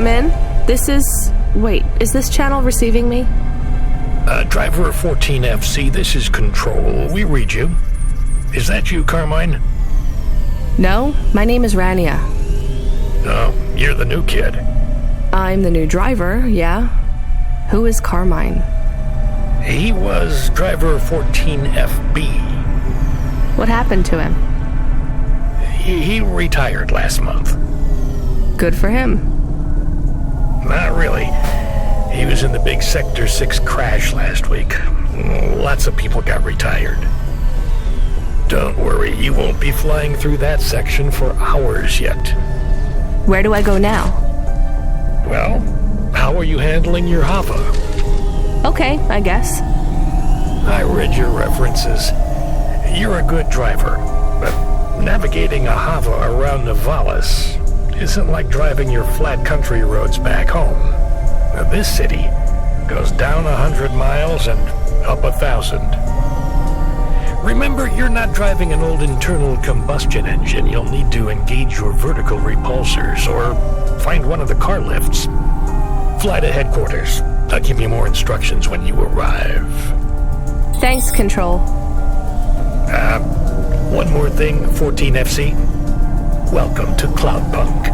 come in? Is this channel receiving me? Driver 14FC, this is Control. We read you. Is that you, Carmine? No, my name is Rania. Oh, you're the new kid. I'm the new driver, yeah. Who is Carmine? He was driver 14FB. What happened to him? He retired last month. Good for him. Not really. He was in the big Sector 6 crash last week. Lots of people got retired. Don't worry, you won't be flying through that section for hours yet. Where do I go now? Well, how are you handling your Hava? Okay, I guess. I read your references. You're a good driver, but navigating a Hava around Navalis isn't like driving your flat country roads back home. Now, this city goes down 100 miles and up 1,000. Remember, you're not driving an old internal combustion engine. You'll need to engage your vertical repulsors or find one of the car lifts. Fly to headquarters. I'll give you more instructions when you arrive. Thanks, Control. One more thing, 14FC. Welcome to CloudPunk.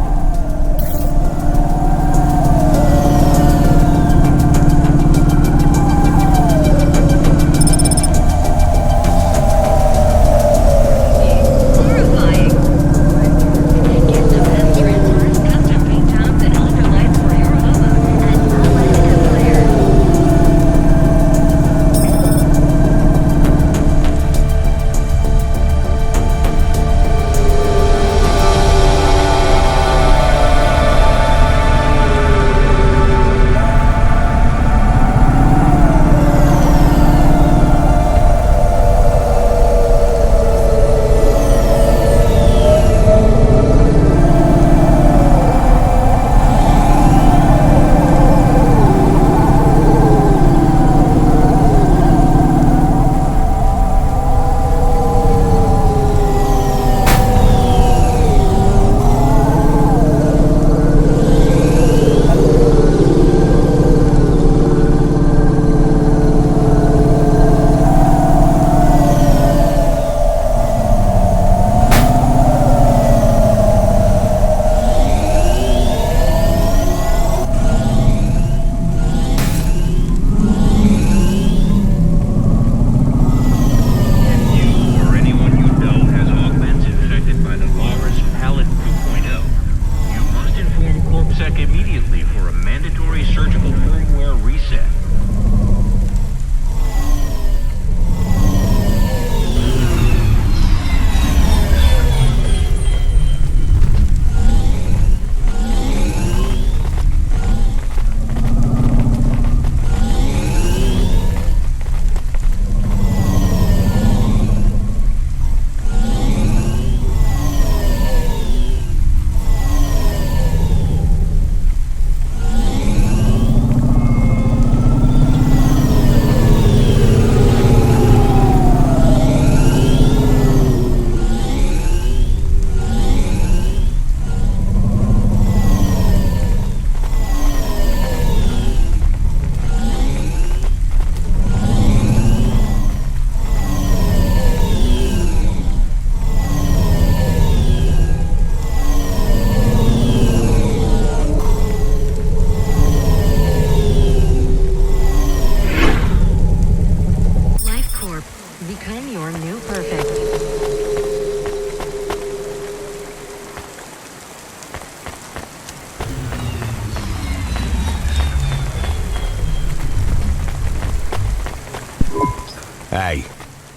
Hey,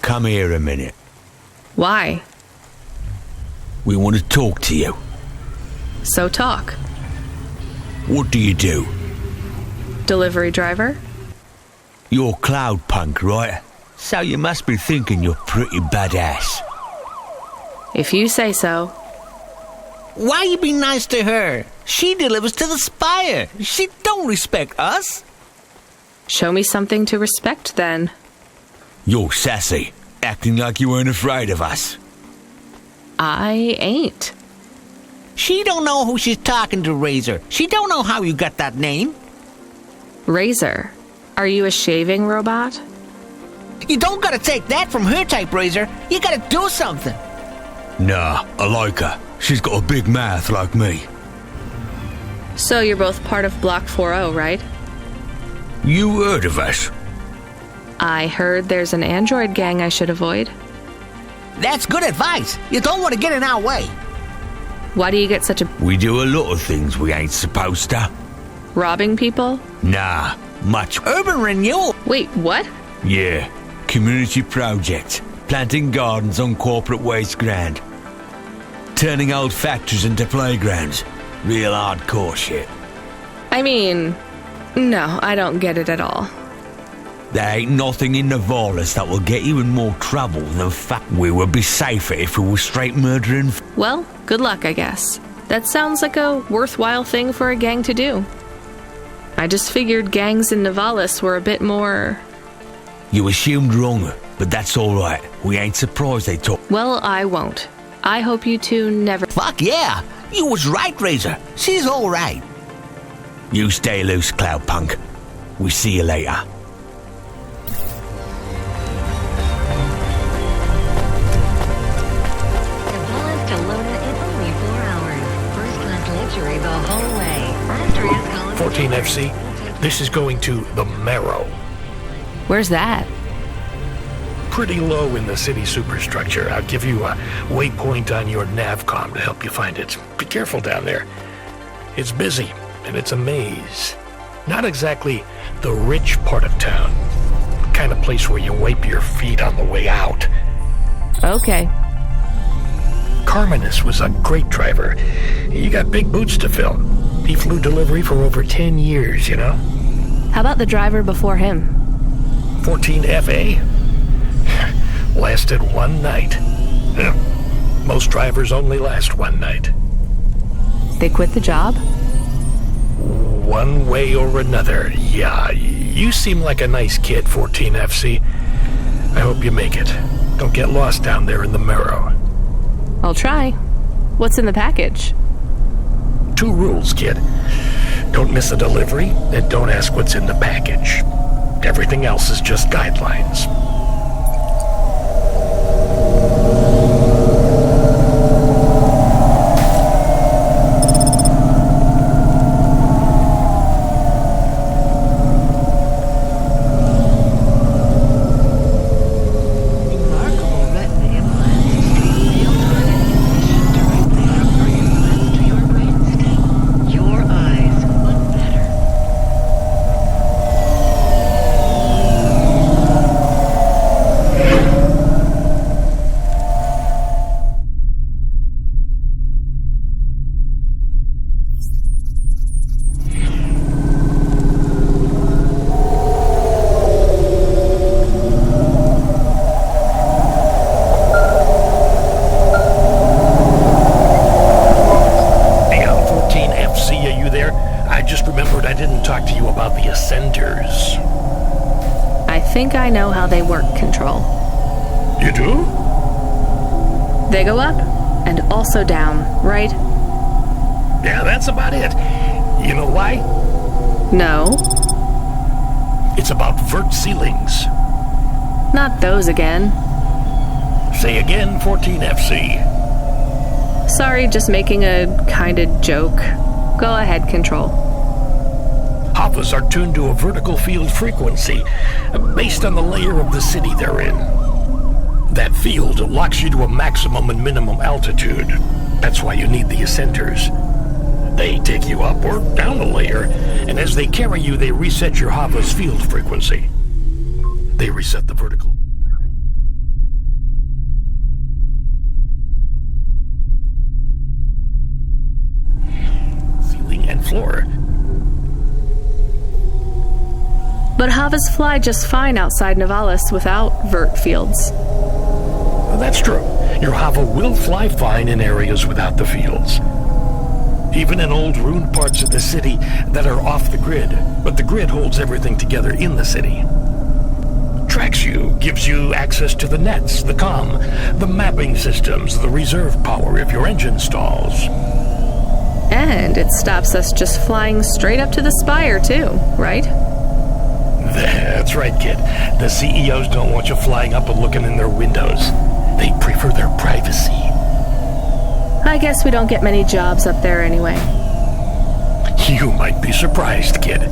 come here a minute. Why? We want to talk to you. So talk. What do you do? Delivery driver? You're CloudPunk, right? So you must be thinking you're pretty badass. If you say so. Why you be nice to her? She delivers to the spire. She don't respect us. Show me something to respect, then. You're sassy, acting like you weren't afraid of us. I ain't. She don't know who she's talking to, Razor. She don't know how you got that name. Razor, are you a shaving robot? You don't gotta take that from her type, Razor. You gotta do something. Nah, I like her. She's got a big mouth like me. So you're both part of Block 40, right? You heard of us? I heard there's an android gang I should avoid. That's good advice. You don't want to get in our way. Why do you get such a... We do a lot of things we ain't supposed to. robbing people? Nah, much. Urban renewal. Wait, what? Yeah, community projects. Planting gardens on corporate waste ground. Turning old factories into playgrounds. Real hardcore shit. I mean, no, I don't get it at all. There ain't nothing in Nivalis that will get you in more trouble than we would be safer if we were straight murdering. Well, good luck, I guess. That sounds like a worthwhile thing for a gang to do. I just figured gangs in Nivalis were a bit more... You assumed wrong, but that's alright. We ain't surprised they talk. Well, I won't. I hope you two never... Fuck yeah! You was right, Razor. She's alright. You stay loose, CloudPunk. We see you later. Nivalis to Luna in only 4 hours. First-class luxury the whole way. Astria's calling 14 FC, this is going to the Marrow. Where's that? Pretty low in the city superstructure. I'll give you a waypoint on your navcom to help you find it. Be careful down there. It's busy, and it's a maze. Not exactly the rich part of town. The kind of place where you wipe your feet on the way out. Okay. Carmenus was a great driver. He got big boots to fill. He flew delivery for over 10 years, you know? How about the driver before him? 14 FA? Lasted one night. Most drivers only last one night. They quit the job? One way or another, yeah. You seem like a nice kid, 14 FC. I hope you make it. Don't get lost down there in the Marrow. I'll try. What's in the package? 2 rules, kid. Don't miss a delivery, and don't ask what's in the package. Everything else is just guidelines. remarkable retina implants stream real-time information directly from your lens to your brainstem. Your eyes look better. Hey, 14 FC, are you there? I just remembered I didn't talk to you about the Ascenders. I think I know how they work, Control. You do? They go up and also down, right? Yeah, that's about it. You know why? No. It's about vert ceilings. Not those again. Say again, 14 FC. Sorry, just making a kinda joke. Go ahead, Control. Havas are tuned to a vertical field frequency based on the layer of the city they're in. That field locks you to a maximum and minimum altitude. That's why you need the ascenters. They take you up or down a layer, and as they carry you, they reset your Havas field frequency. They reset the vertical. Ceiling and floor. But Havas fly just fine outside Nivalis without vert fields. Well, that's true. Your Hava will fly fine in areas without the fields. Even in old ruined parts of the city that are off the grid, but the grid holds everything together in the city. Tracks you, gives you access to the nets, the comm, the mapping systems, the reserve power if your engine stalls. And it stops us just flying straight up to the spire, too, right? That's right, kid. The CEOs don't want you flying up and looking in their windows. They prefer their privacy. I guess we don't get many jobs up there anyway. You might be surprised, kid.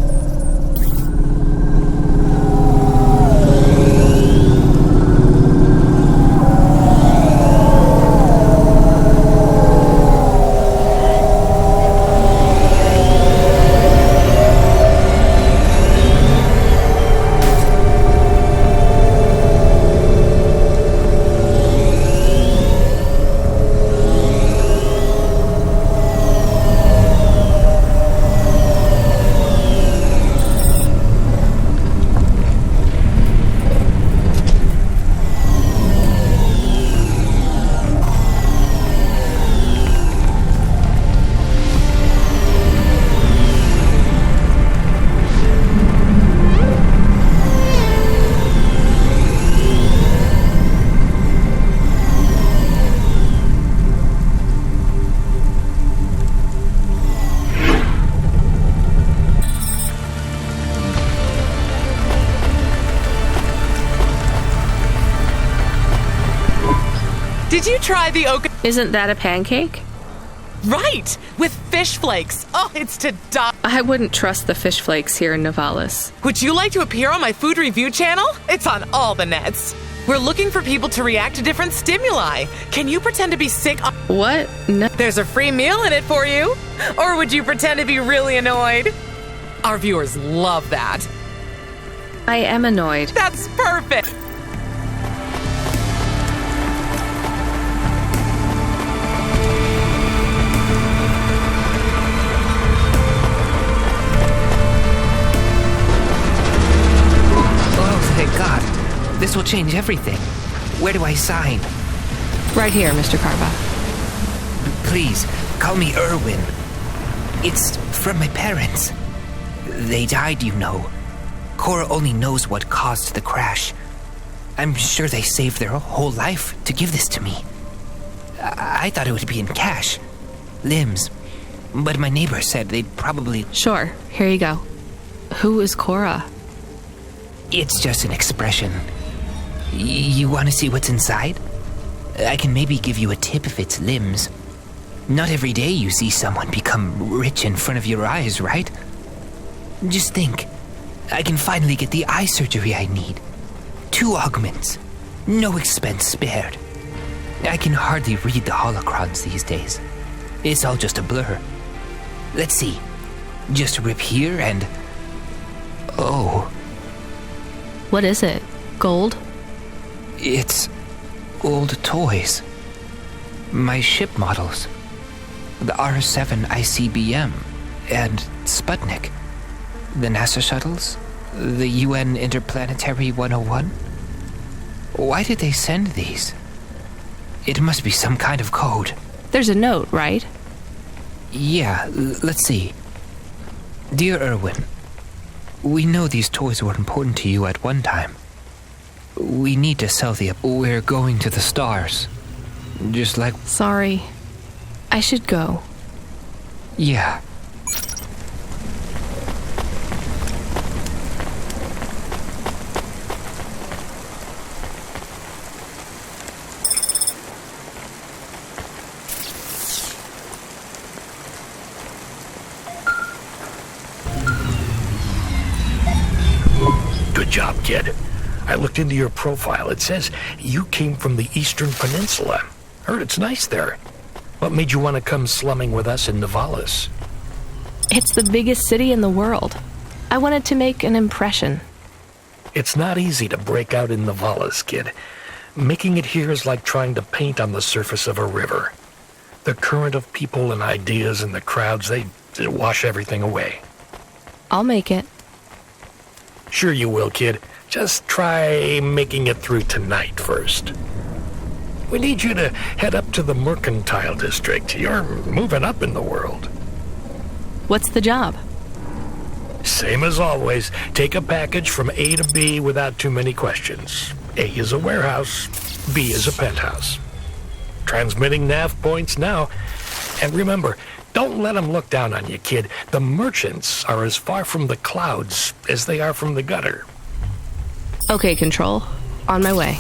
Did you try the oak? Isn't that a pancake? Right! With fish flakes! Oh, it's to die! I wouldn't trust the fish flakes here in Novalis. Would you like to appear on my food review channel? It's on all the nets. We're looking for people to react to different stimuli. Can you pretend to be sick? What? No. There's a free meal in it for you. Or would you pretend to be really annoyed? Our viewers love that. I am annoyed. That's perfect! This will change everything. Where do I sign? Right here, Mr. Carva. Please, call me Erwin. It's from my parents. They died, you know. Cora only knows what caused the crash. I'm sure they saved their whole life to give this to me. I thought it would be in cash. Limbs. But my neighbor said they'd probably... Sure, here you go. Who is Cora? It's just an expression. You want to see what's inside? I can maybe give you a tip if it's limbs. Not every day you see someone become rich in front of your eyes, right? Just think. I can finally get the eye surgery I need. 2 augments. No expense spared. I can hardly read the holocrons these days. It's all just a blur. Let's see. Just rip here and... Oh. What is it? Gold? It's old toys. My ship models. The R7 ICBM and Sputnik. The NASA shuttles. The UN Interplanetary 101. Why did they send these? It must be some kind of code. There's a note, right? Yeah, let's see. Dear Erwin, we know these toys were important to you at one time. We need to sell the... We're going to the stars. Just like... Sorry. I should go. Yeah. Good job, kid. I looked into your profile. It says you came from the Eastern Peninsula. Heard it's nice there. What made you want to come slumming with us in Novalis? It's the biggest city in the world. I wanted to make an impression. It's not easy to break out in Novalis, kid. Making it here is like trying to paint on the surface of a river. The current of people and ideas and the crowds, they wash everything away. I'll make it. Sure you will, kid. Just try making it through tonight first. We need you to head up to the Mercantile District. You're moving up in the world. What's the job? Same as always. Take a package from A to B without too many questions. A is a warehouse. B is a penthouse. Transmitting nav points now. And remember, Don't let them look down on you, kid. The merchants are as far from the clouds as they are from the gutter. Okay, Control. On my way.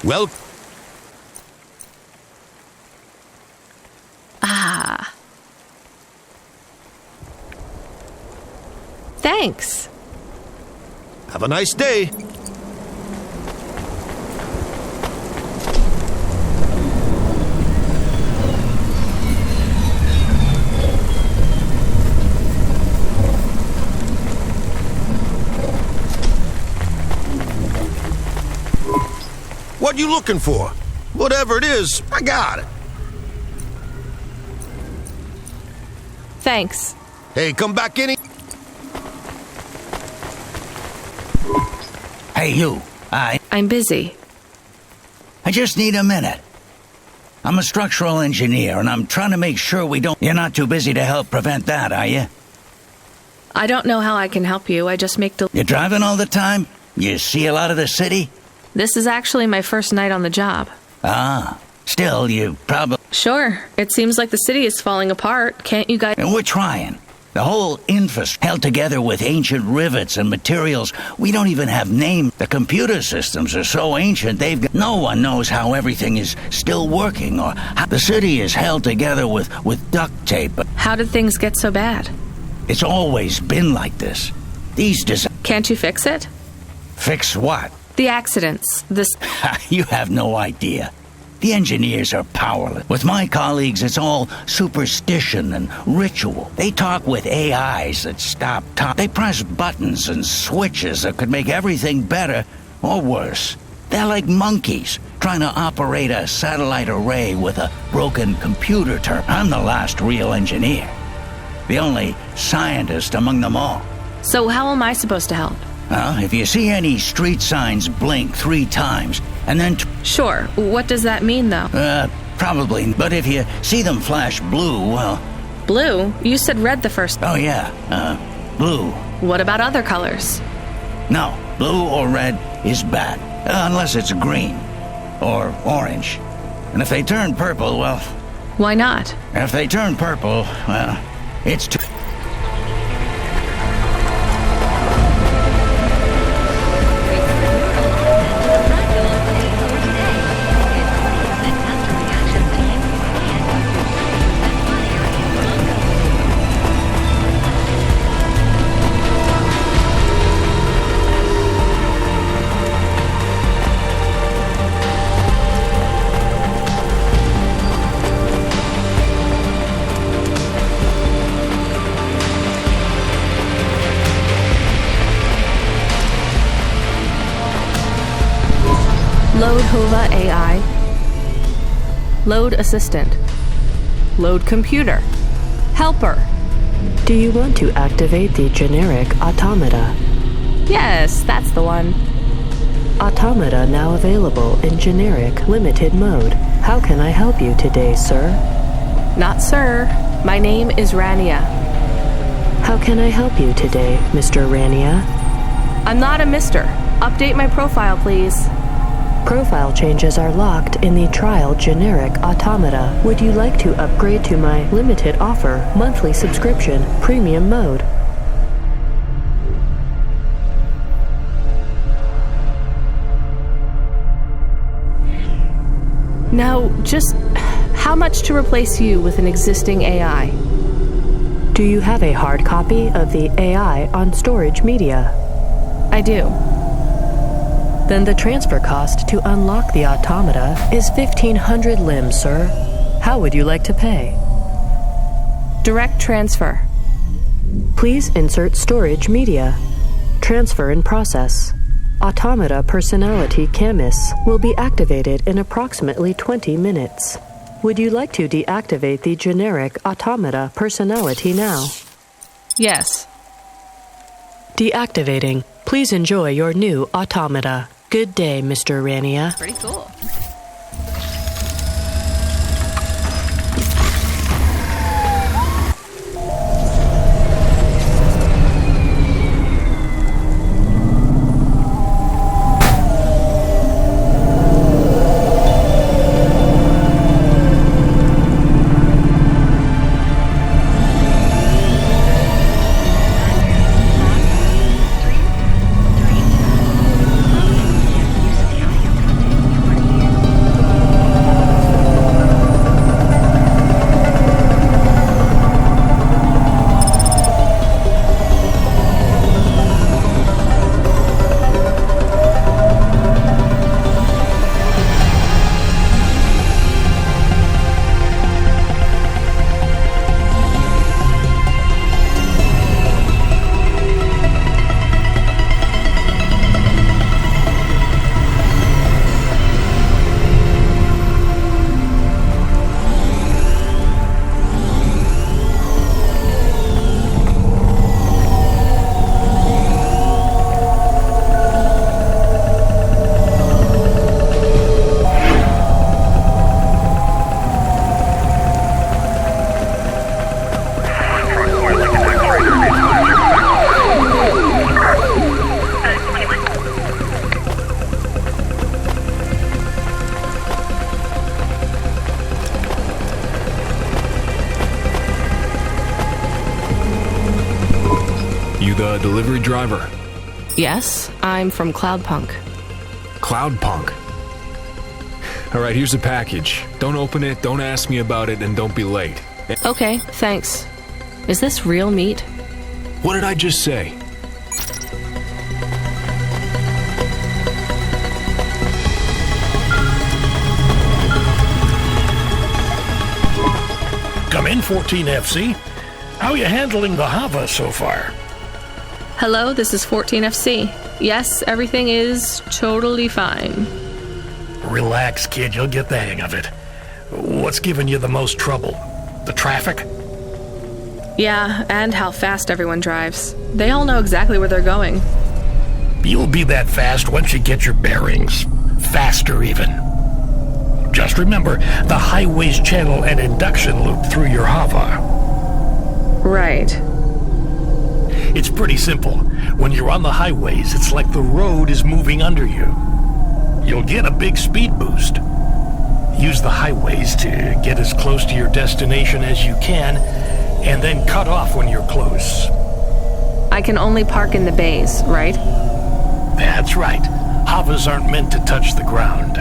Well, Thanks. have a nice day. What you looking for? Whatever it is, I got it. Thanks. Hey, come back any... Hey, you. I'm busy. I just need a minute. I'm a structural engineer, and I'm trying to make sure we don't... You're not too busy to help prevent that, are you? I don't know how I can help you. I just make You're driving all the time? You see a lot of the city? This is actually my first night on the job. Ah. Still, you probably... Sure. It seems like the city is falling apart. Can't you guys... And we're trying. The whole infrastructure held together with ancient rivets and materials we don't even have named. The computer systems are so ancient they've got... No one knows how everything is still working or how the city is held together with duct tape. How did things get so bad? It's always been like this. These Can't you fix it? Fix what? The accidents. You have no idea. The engineers are powerless. With my colleagues, it's all superstition and ritual. They talk with AIs that stop time. They press buttons and switches that could make everything better or worse. They're like monkeys trying to operate a satellite array with a broken computer terminal. I'm the last real engineer. The only scientist among them all. So how am I supposed to help? If you see any street signs blink 3 times, and then... Sure. What does that mean, though? Probably. But if you see them flash blue, well... Blue? You said red the first... Oh, yeah. Blue. What about other colors? No. Blue or red is bad. Unless it's green. Or orange. And if they turn purple, well... Why not? If they turn purple, well, it's too... Load Hova AI. Load Assistant. Load Computer. Helper. Do you want to activate the generic automata? Yes, that's the one. Automata now available in generic limited mode. How can I help you today, sir? Not sir. My name is Rania. How can I help you today, Mr. Rania? I'm not a mister. Update my profile, please. Profile changes are locked in the trial generic automata. Would you like to upgrade to my limited offer monthly subscription premium mode? Now, just how much to replace you with an existing AI? Do you have a hard copy of the AI on storage media? I do. Then the transfer cost to unlock the automata is 1,500 limbs, sir. How would you like to pay? Direct transfer. Please insert storage media. Transfer in process. Automata personality Camus will be activated in approximately 20 minutes. Would you like to deactivate the generic automata personality now? Yes. Deactivating. Please enjoy your new automata. Good day, Mr. Rania. Pretty cool. you the delivery driver? Yes, I'm from CloudPunk. CloudPunk. Alright, here's a package. Don't open it, don't ask me about it, and don't be late. Okay, thanks. Is this real meat? What did I just say? Come in, 14FC. How are you handling the Hava so far? Hello, this is 14FC. Yes, everything is totally fine. Relax, kid, you'll get the hang of it. What's giving you the most trouble? The traffic? Yeah, and how fast everyone drives. They all know exactly where they're going. You'll be that fast once you get your bearings. Faster, even. Just remember, the highways channel an induction loop through your Hava. Right. It's pretty simple. When you're on the highways, it's like the road is moving under you. You'll get a big speed boost. Use the highways to get as close to your destination as you can, and then cut off when you're close. I can only park in the bays, right? That's right. Havas aren't meant to touch the ground.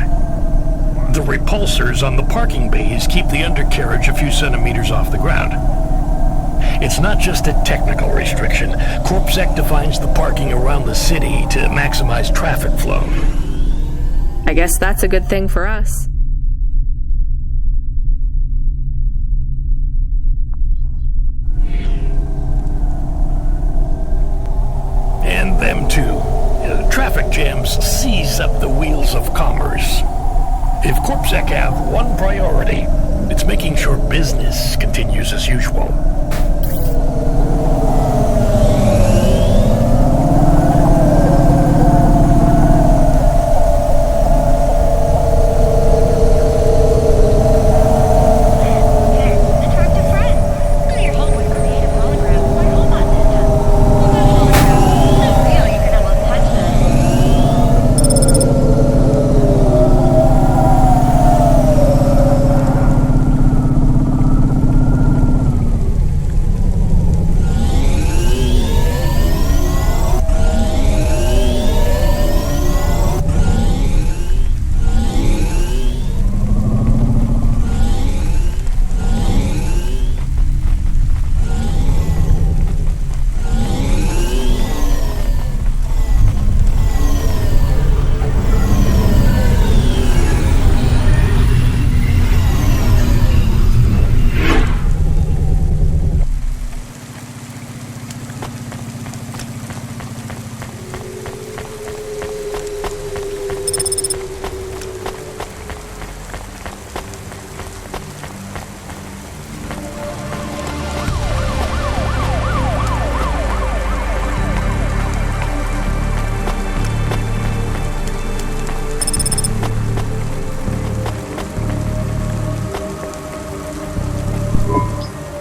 The repulsors on the parking bays keep the undercarriage a few centimeters off the ground. It's not just a technical restriction. CorpSec defines the parking around the city to maximize traffic flow. I guess that's a good thing for us. And them too. Traffic jams seize up the wheels of commerce. If CorpSec have one priority, it's making sure business continues as usual.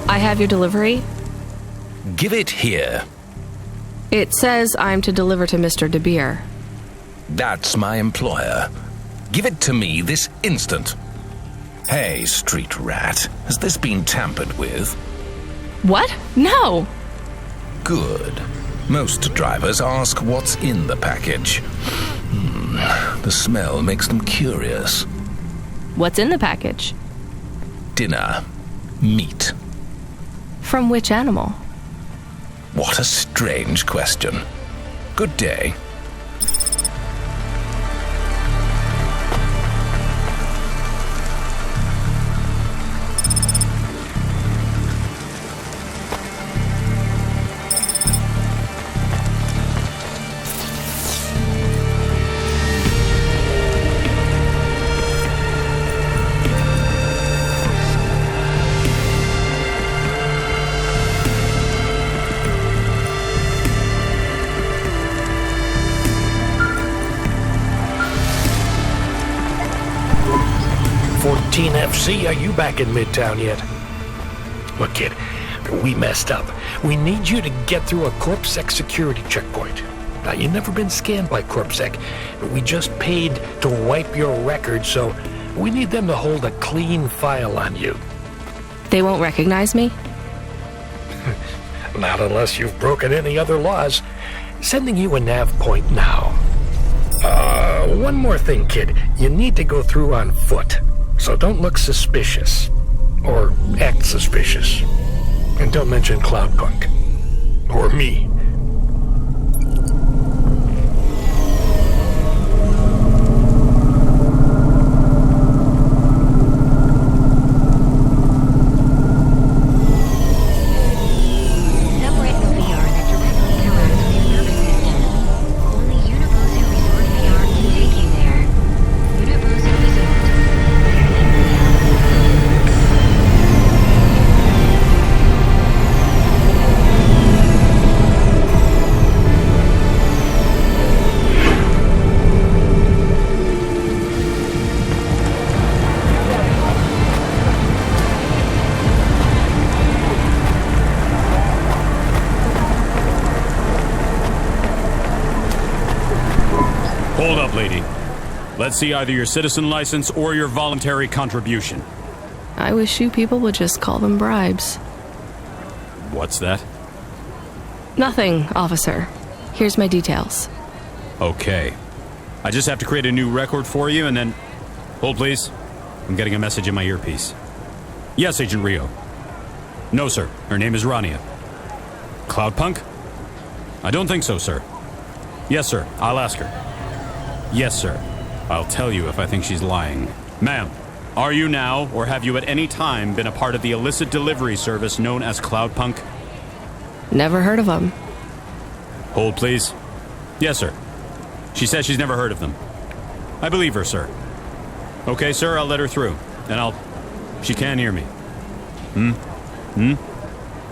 I have your delivery. Give it here. It says I'm to deliver to Mr. De Beer. That's my employer. Give it to me this instant. Hey, street rat, has this been tampered with? What? No! Good. Most drivers ask what's in the package. The smell makes them curious. What's in the package? Dinner. Meat. From which animal? What a strange question. Good day. FC, are you back in Midtown yet? Look, kid, we messed up. We need you to get through a CorpSec security checkpoint. Now, you've never been scanned by CorpSec. We just paid to wipe your record, so we need them to hold a clean file on you. They won't recognize me? Not unless you've broken any other laws. Sending you a nav point now. One more thing, kid. You need to go through on foot. So don't look suspicious. Or act suspicious. And don't mention CloudPunk. Or me. Hold up, lady. Let's see either your citizen license or your voluntary contribution. I wish you people would just call them bribes. What's that? Nothing, officer. Here's my details. Okay. I just have to create a new record for you and then... Hold, please. I'm getting a message in my earpiece. Yes, Agent Rio. No, sir. Her name is Rania. CloudPunk? I don't think so, sir. Yes, sir. I'll ask her. Yes, sir. I'll tell you if I think she's lying. Ma'am, are you now, or have you at any time been a part of the illicit delivery service known as CloudPunk? Never heard of them. Hold, please. Yes, sir. She says she's never heard of them. I believe her, sir. Okay, sir, I'll let her through. And She can hear me.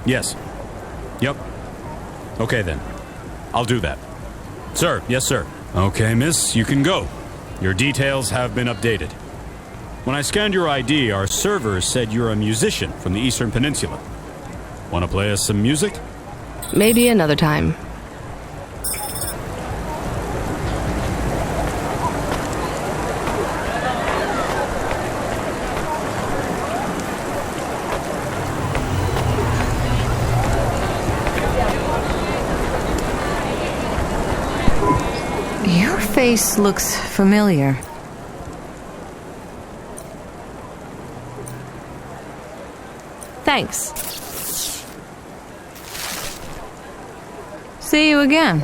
Yes. Yep. Okay, then. I'll do that. Sir, yes, sir. Okay, miss, you can go. Your details have been updated. When I scanned your ID, our servers said you're a musician from the Eastern Peninsula. Want to play us some music? Maybe another time. Your face looks familiar. Thanks. See you again.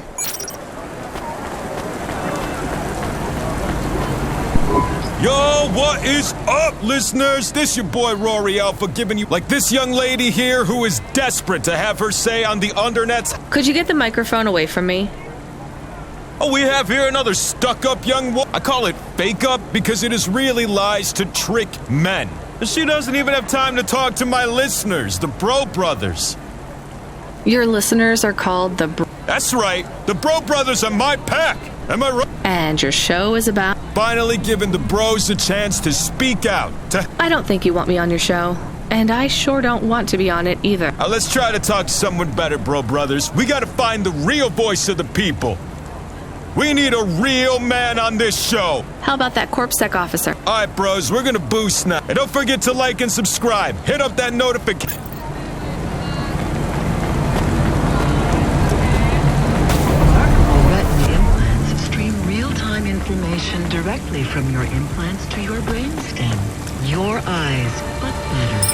Yo, what is up, listeners? This your boy Rory Alpha giving you like this young lady here who is desperate to have her say on the undernets. Could you get the microphone away from me? Oh, we have here another stuck-up young woman. I call it fake-up because it is really lies to trick men. She doesn't even have time to talk to my listeners, the Bro Brothers. Your listeners are called the That's right. The Bro Brothers are my pack. Am I right? And your show is about... Finally giving the bros a chance to speak out. I don't think you want me on your show. And I sure don't want to be on it either. Now let's try to talk to someone better, Bro Brothers. We gotta find the real voice of the people. We need a real man on this show. How about that CorpSec officer? Alright, bros, we're gonna boost now. And don't forget to like and subscribe. Hit up that notification. Retina implants stream real-time information directly from your implants to your brainstem. Your eyes, but better.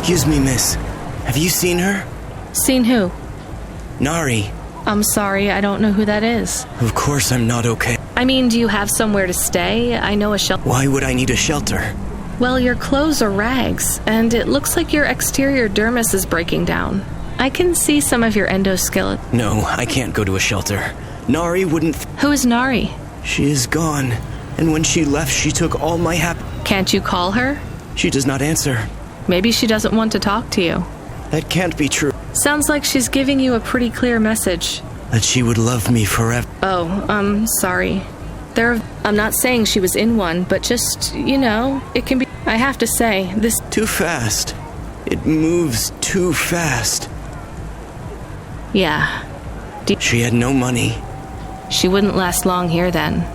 Excuse me, miss. Have you seen her? Seen who? Nari. I'm sorry, I don't know who that is. Of course I'm not okay. I mean, do you have somewhere to stay? I know a shelter. Why would I need a shelter? Well, your clothes are rags, and it looks like your exterior dermis is breaking down. I can see some of your endoskeleton. No, I can't go to a shelter. Nari wouldn't... Who is Nari? She is gone, and when she left, she took all my Can't you call her? She does not answer. Maybe she doesn't want to talk to you. That can't be true. Sounds like she's giving you a pretty clear message. That she would love me forever. Oh, sorry. I'm not saying she was in one, but just, it can be... I have to say, this... Too fast. It moves too fast. Yeah. She had no money. She wouldn't last long here then.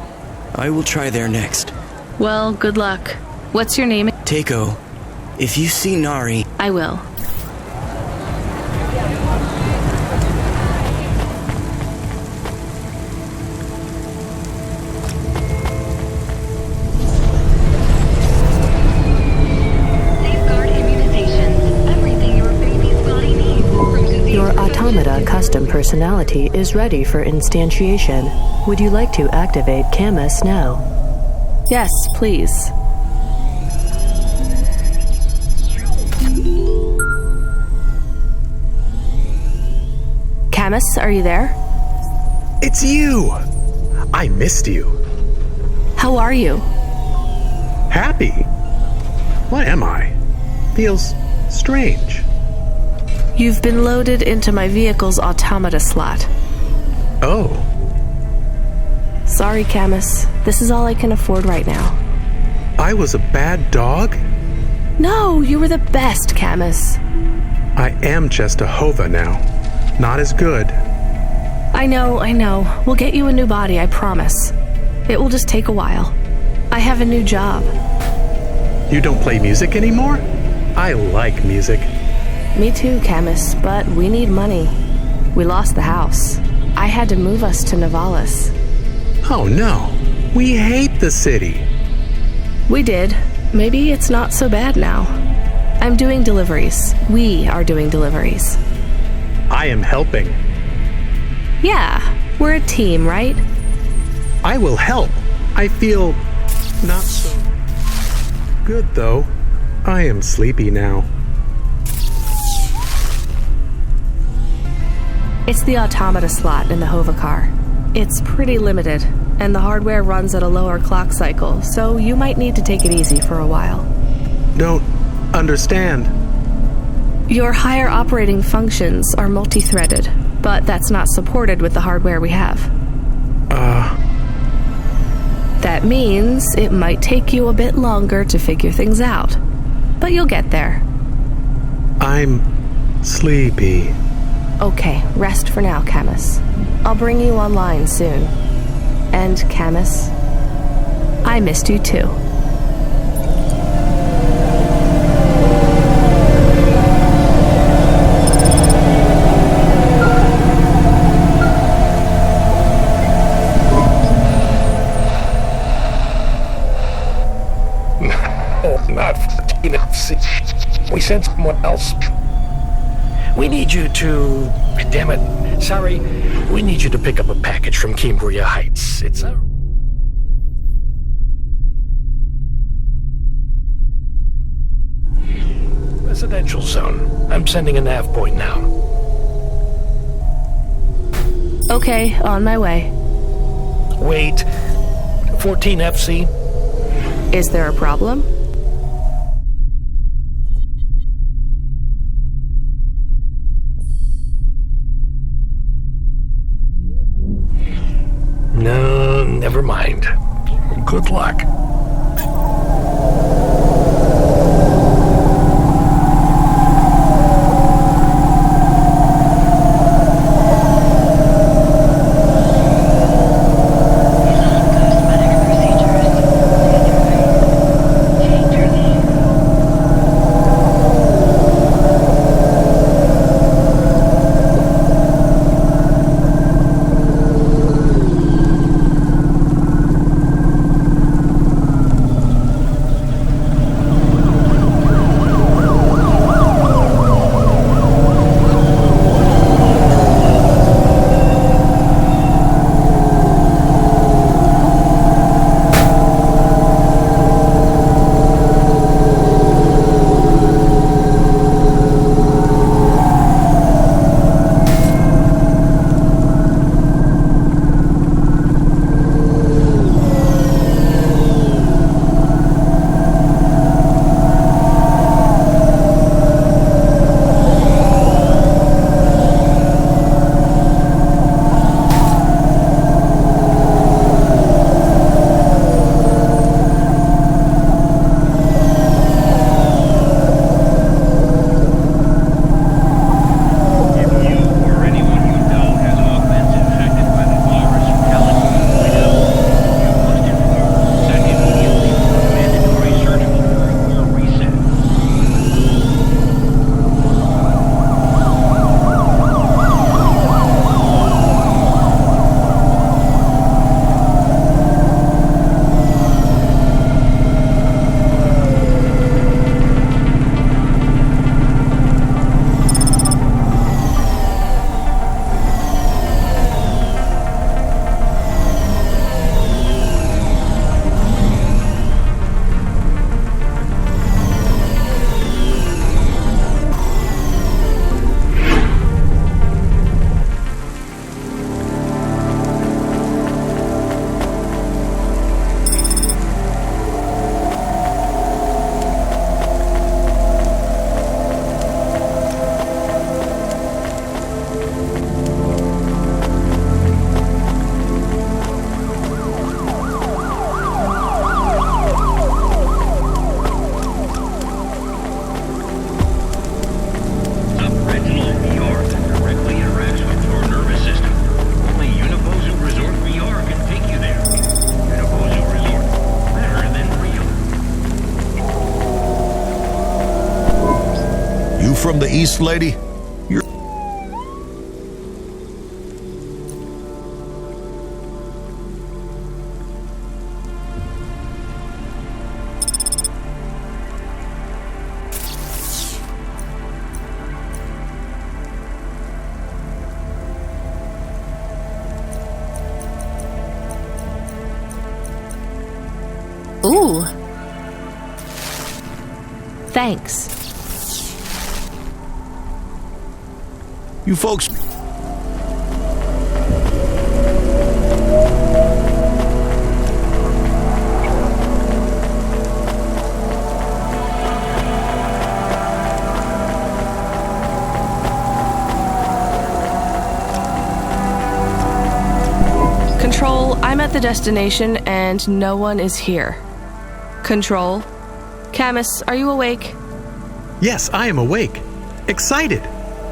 I will try there next. Well, good luck. What's your name? Teiko. If you see Nari... I will. Automata custom personality is ready for instantiation. Would you like to activate Camus now? Yes, please. Camus, are you there? It's you! I missed you. How are you? Happy? What am I? Feels strange. You've been loaded into my vehicle's automata slot. Oh. Sorry, Camus. This is all I can afford right now. I was a bad dog? No, you were the best, Camus. I am just a Hova now. Not as good. I know. We'll get you a new body, I promise. It will just take a while. I have a new job. You don't play music anymore? I like music. Me too, Camus, but we need money. We lost the house. I had to move us to Novalis. Oh no, we hate the city. We did. Maybe it's not so bad now. I'm doing deliveries. We are doing deliveries. I am helping. Yeah, we're a team, right? I will help. I feel not so good though. I am sleepy now. It's the automata slot in the Hova car. It's pretty limited, and the hardware runs at a lower clock cycle, so you might need to take it easy for a while. Don't understand. Your higher operating functions are multi-threaded, but that's not supported with the hardware we have. That means it might take you a bit longer to figure things out, but you'll get there. I'm sleepy. Okay, rest for now, Camus. I'll bring you online soon. And, Camus, I missed you too. Oh, not f***ing. We sent someone else. We need you to... Damn it. Sorry. We need you to pick up a package from Cambria Heights. It's a... residential zone. I'm sending a nav point now. Okay, on my way. Wait. 14 FC? Is there a problem? No, never mind. Good luck. from the east, lady? You're... Ooh. Thanks. You folks... Control, I'm at the destination and no one is here. Control. Camus, are you awake? Yes, I am awake. Excited.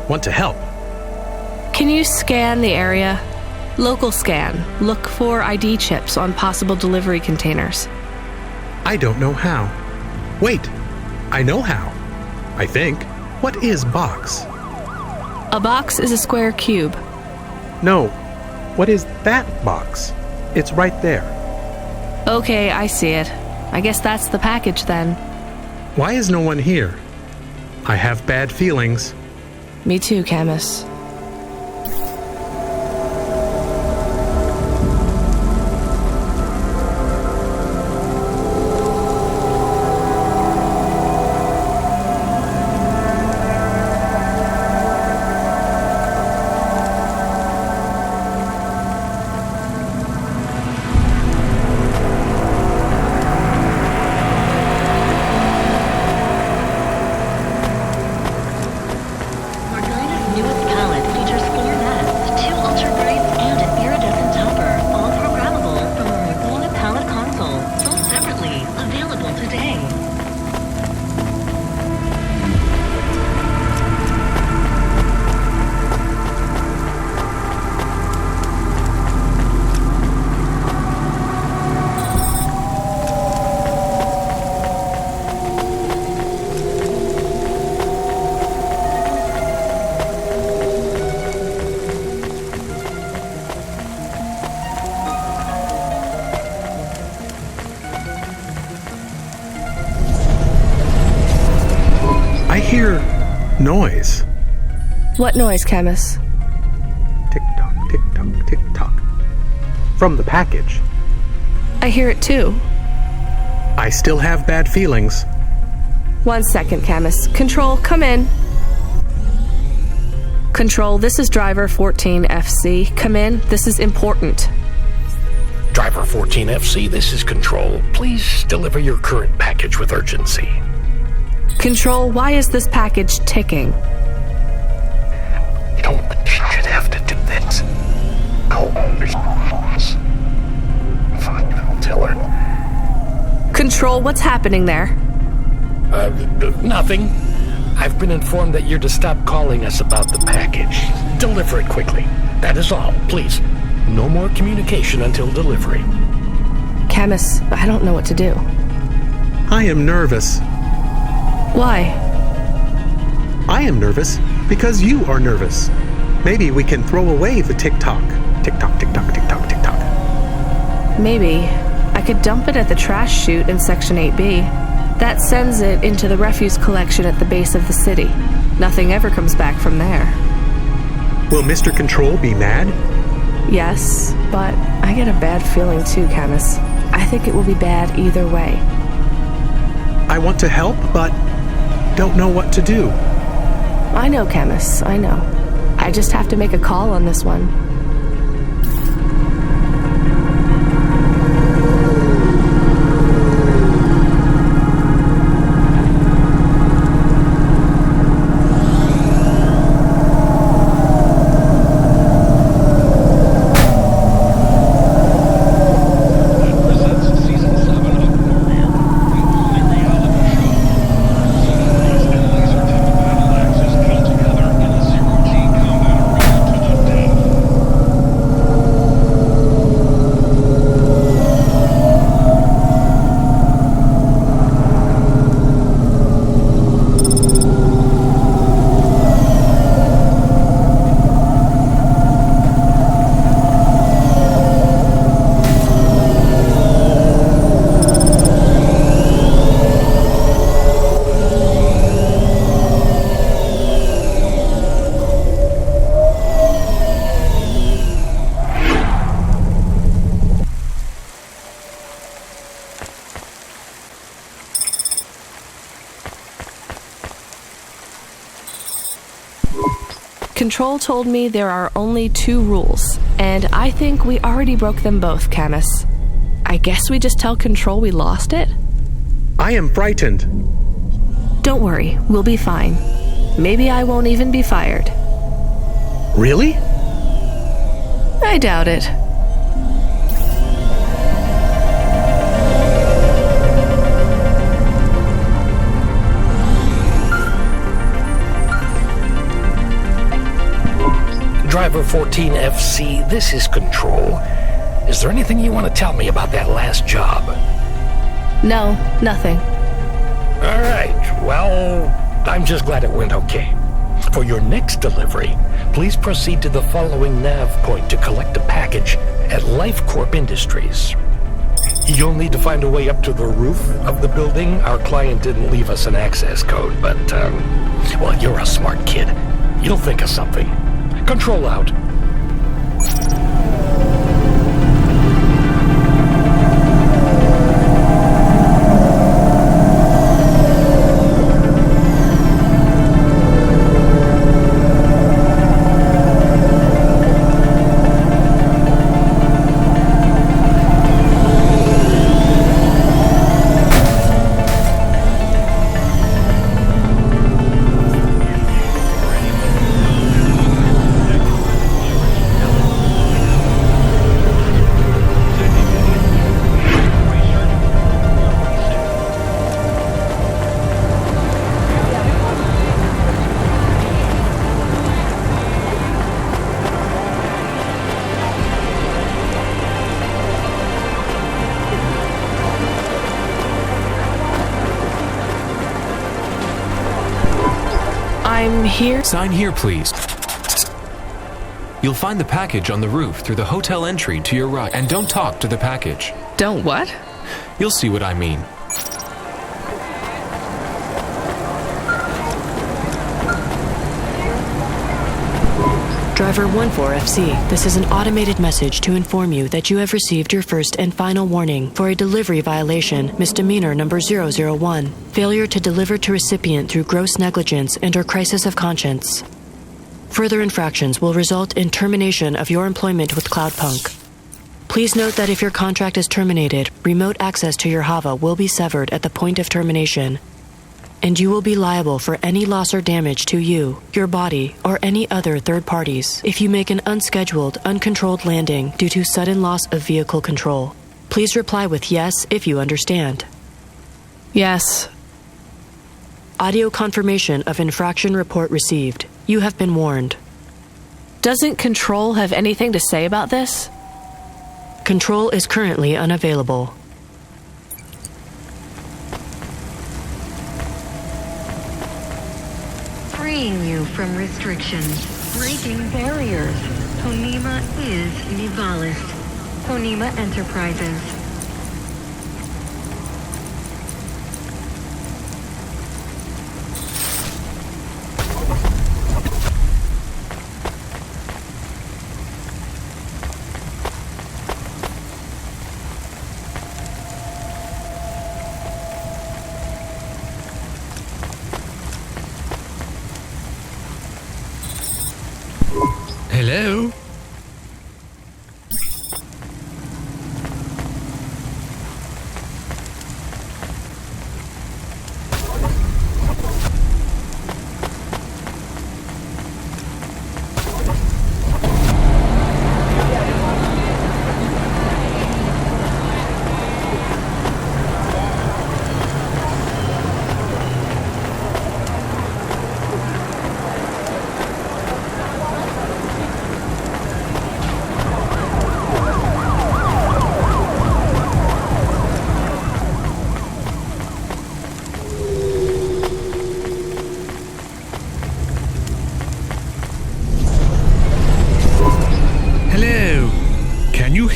Want to help. Can you scan the area? Local scan. Look for ID chips on possible delivery containers. I don't know how. Wait, I know how. I think. What is box? A box is a square cube. No. What is that box? It's right there. Okay, I see it. I guess that's the package then. Why is no one here? I have bad feelings. Me too, Camus. Noise. What noise, Camus? Tick-tock, tick-tock, tick-tock. From the package. I hear it too. I still have bad feelings. 1 second, Camus. Control, come in. Control, this is driver 14FC. Come in. This is important. Driver 14FC, this is Control. Please deliver your current package with urgency. Control, why is this package ticking? You don't think you should have to do this. Fine, I'll tell her. Control, what's happening there? Nothing. I've been informed that you're to stop calling us about the package. Deliver it quickly. That is all, please. No more communication until delivery. Camus, I don't know what to do. I am nervous. Why? I am nervous because you are nervous. Maybe we can throw away the tick-tock. Tick-tock, tick-tock, tick-tock, tick-tock. Maybe. I could dump it at the trash chute in Section 8B. That sends it into the refuse collection at the base of the city. Nothing ever comes back from there. Will Mr. Control be mad? Yes, but I get a bad feeling too, Camus. I think it will be bad either way. I want to help, but don't know what to do. I know, Camus, I know. I just have to make a call on this one. Control told me there are only 2 rules, and I think we already broke them both, Camus. I guess we just tell Control we lost it? I am frightened. Don't worry, we'll be fine. Maybe I won't even be fired. Really? I doubt it. Driver 14FC, this is Control. Is there anything you want to tell me about that last job? No, nothing. All right, well, I'm just glad it went okay. For your next delivery, please proceed to the following nav point to collect a package at Life Corp Industries. You'll need to find a way up to the roof of the building. Our client didn't leave us an access code, but, well, you're a smart kid. You'll think of something. Control out. I'm here. Sign here, please. You'll find the package on the roof through the hotel entry to your right. And don't talk to the package. Don't what? You'll see what I mean. Driver 14FC, this is an automated message to inform you that you have received your first and final warning for a delivery violation, misdemeanor number 001, failure to deliver to recipient through gross negligence and/or crisis of conscience. Further infractions will result in termination of your employment with CloudPunk. Please note that if your contract is terminated, remote access to your Hava will be severed at the point of termination, and you will be liable for any loss or damage to you, your body, or any other third parties if you make an unscheduled, uncontrolled landing due to sudden loss of vehicle control. Please reply with yes if you understand. Yes. Audio confirmation of infraction report received. You have been warned. Doesn't Control have anything to say about this? Control is currently unavailable. Freeing you from restrictions, breaking barriers. Honima is Nivalis. Honima Enterprises. Hello?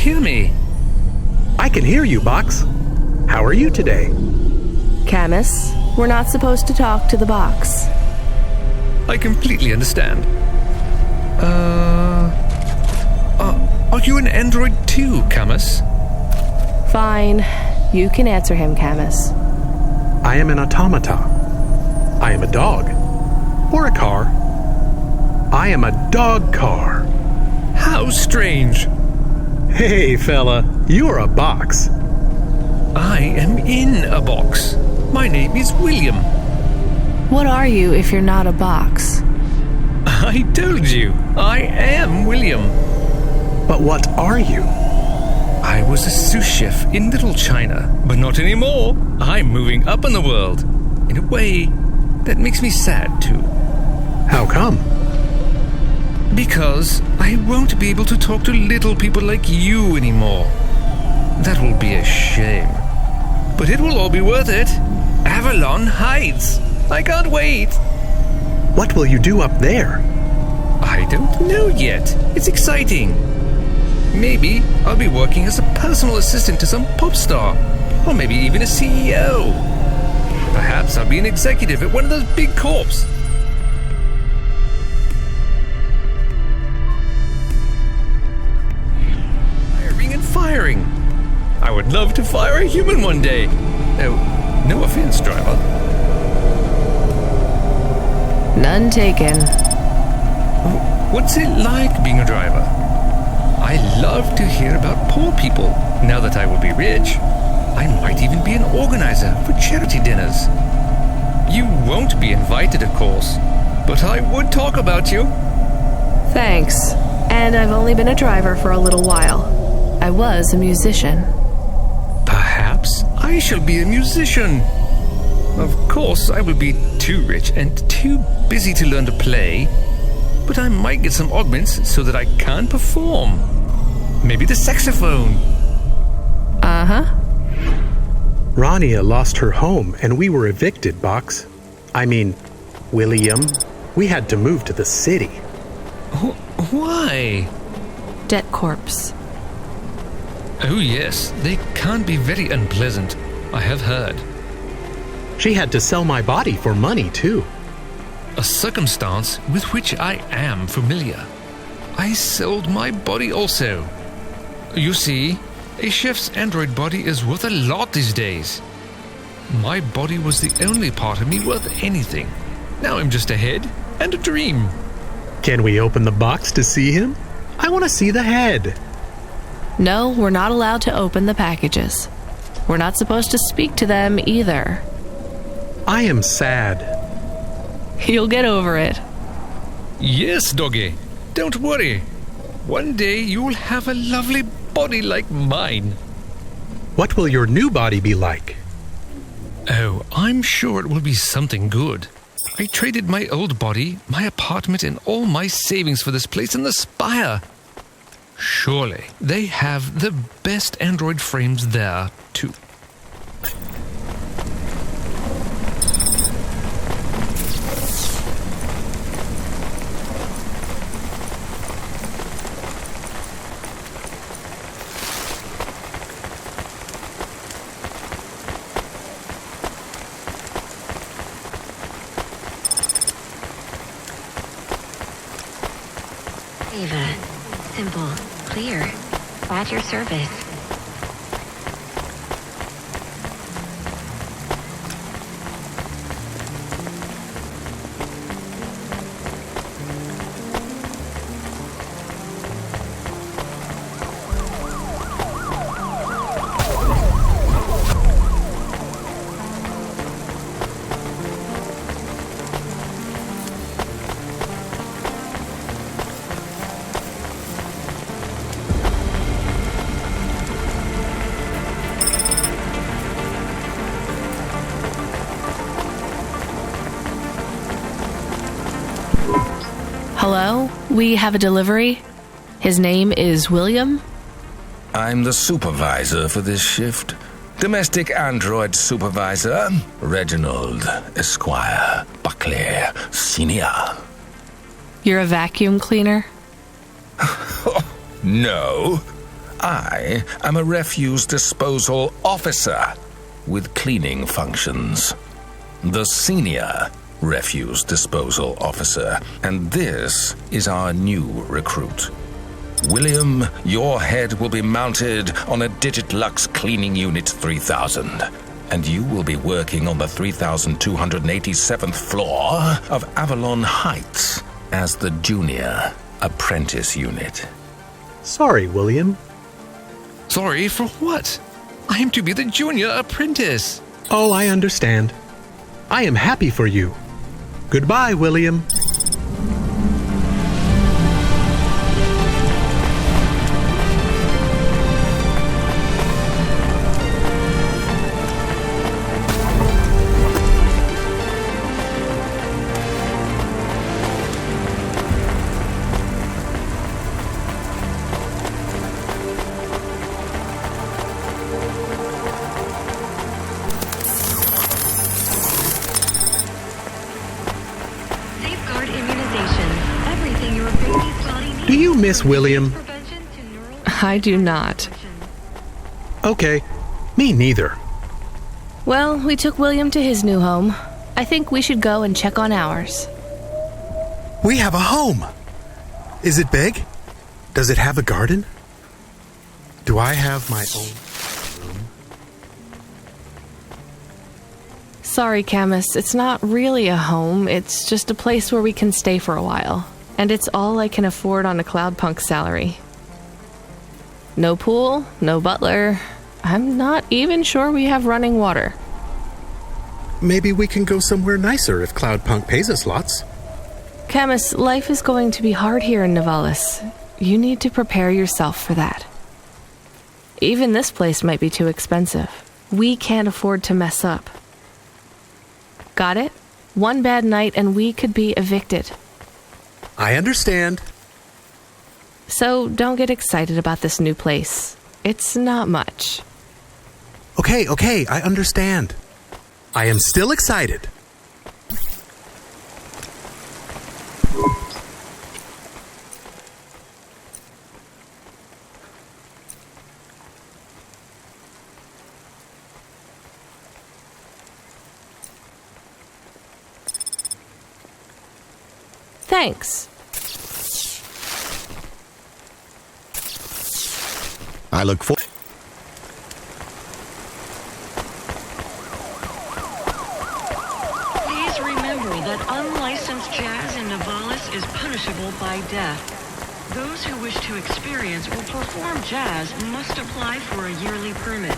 Hear me? I can hear you, Box. How are you today? Camus, we're not supposed to talk to the box. I completely understand. Are you an android too, Camus? Fine. You can answer him, Camus. I am an automata. I am a dog. Or a car. I am a dog car. How strange. Hey, fella, you're a box. I am in a box. My name is William. What are you if you're not a box? I told you, I am William. But what are you? I was a sous chef in Little China, but not anymore. I'm moving up in the world. In a way, that makes me sad too. How come? Because I won't be able to talk to little people like you anymore. That will be a shame. But it will all be worth it. Avalon Heights. I can't wait. What will you do up there? I don't know yet. It's exciting. Maybe I'll be working as a personal assistant to some pop star. Or maybe even a CEO. Perhaps I'll be an executive at one of those big corps. Hiring and firing. I would love to fire a human one day. Oh, no offense, driver. None taken. What's it like being a driver? I love to hear about poor people. Now that I will be rich, I might even be an organizer for charity dinners. You won't be invited, of course, but I would talk about you. Thanks. And I've only been a driver for a little while. I was a musician. Perhaps I shall be a musician. Of course, I will be too rich and too busy to learn to play, but I might get some augments so that I can perform. Maybe the saxophone. Uh-huh. Rania lost her home and we were evicted, Box. I mean, William, we had to move to the city. Why? Debt corpse. Oh yes, they can be very unpleasant. I have heard. She had to sell my body for money, too. A circumstance with which I am familiar. I sold my body also. You see, a chef's android body is worth a lot these days. My body was the only part of me worth anything. Now I'm just a head and a dream. Can we open the box to see him? I want to see the head. No, we're not allowed to open the packages. We're not supposed to speak to them either. I am sad. You'll get over it. Yes, doggy. Don't worry. One day you'll have a lovely body like mine. What will your new body be like? Oh, I'm sure it will be something good. I traded my old body, my apartment, and all my savings for this place in the Spire. Surely they have the best android frames there, too. Ava, simple, clear, at your service. Hello? We have a delivery. His name is William. I'm the supervisor for this shift. Domestic android supervisor, Reginald Esquire Buckley Senior. You're a vacuum cleaner? No. I am a refuse disposal officer with cleaning functions. The senior refuse disposal officer, and this is our new recruit. William, your head will be mounted on a Digitlux Cleaning Unit 3000, and you will be working on the 3287th floor of Avalon Heights. as the junior apprentice unit. Sorry, William. Sorry for what? I am to be the junior apprentice. Oh, I understand. I am happy for you. Goodbye, William. Do you miss William? I do not. Okay, me neither. Well, we took William to his new home. I think we should go and check on ours. We have a home. Is it big? Does it have a garden? Do I have my own room? Sorry, Camus, it's not really a home. It's just a place where we can stay for a while. And it's all I can afford on a CloudPunk salary. No pool, no butler. I'm not even sure we have running water. Maybe we can go somewhere nicer if CloudPunk pays us lots. Camus, life is going to be hard here in Nivalis. You need to prepare yourself for that. Even this place might be too expensive. We can't afford to mess up. Got it? One bad night and we could be evicted. I understand. So don't get excited about this new place. It's not much. Okay, I understand. I am still excited. Thanks. I look forward. Please remember that unlicensed jazz in Nivalis is punishable by death. Those who wish to experience or perform jazz must apply for a yearly permit.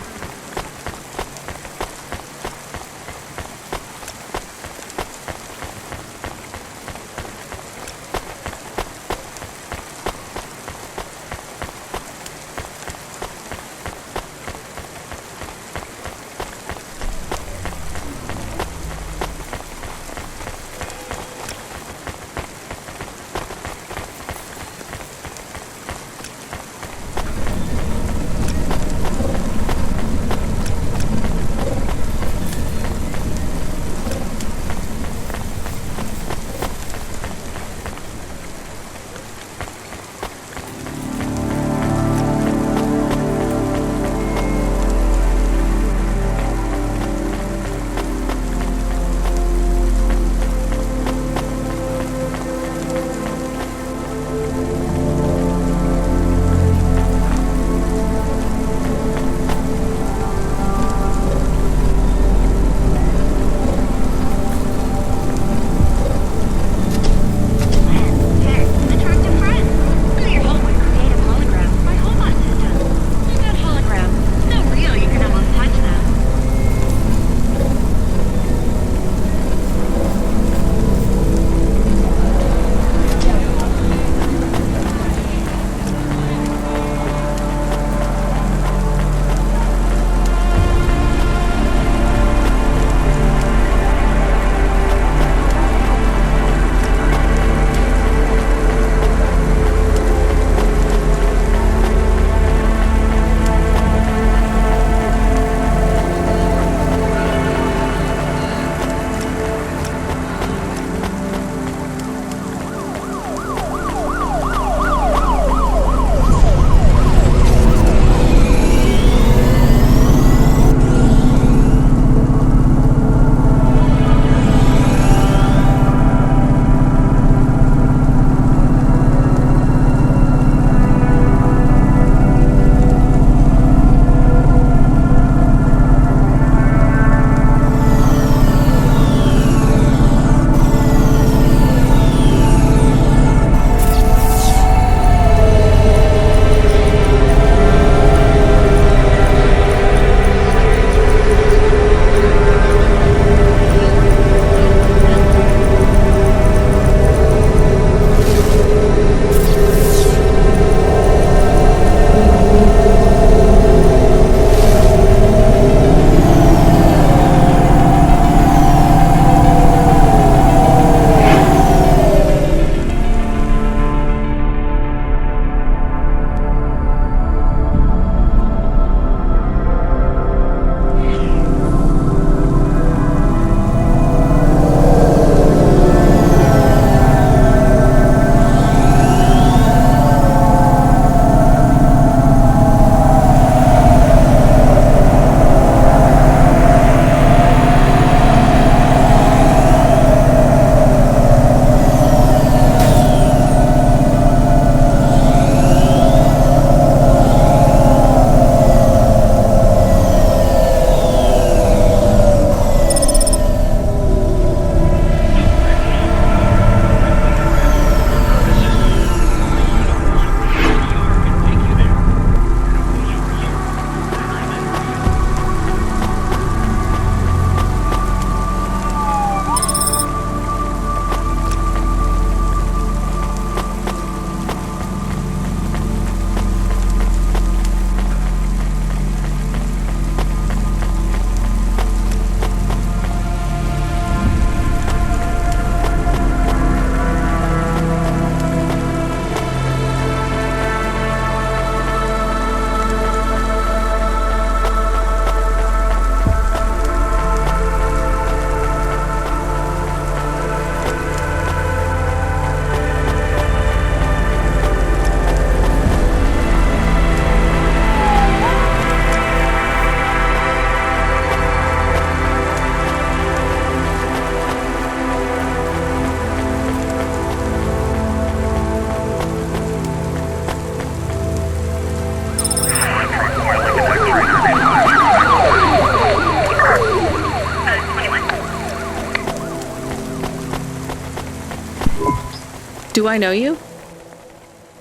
Do I know you?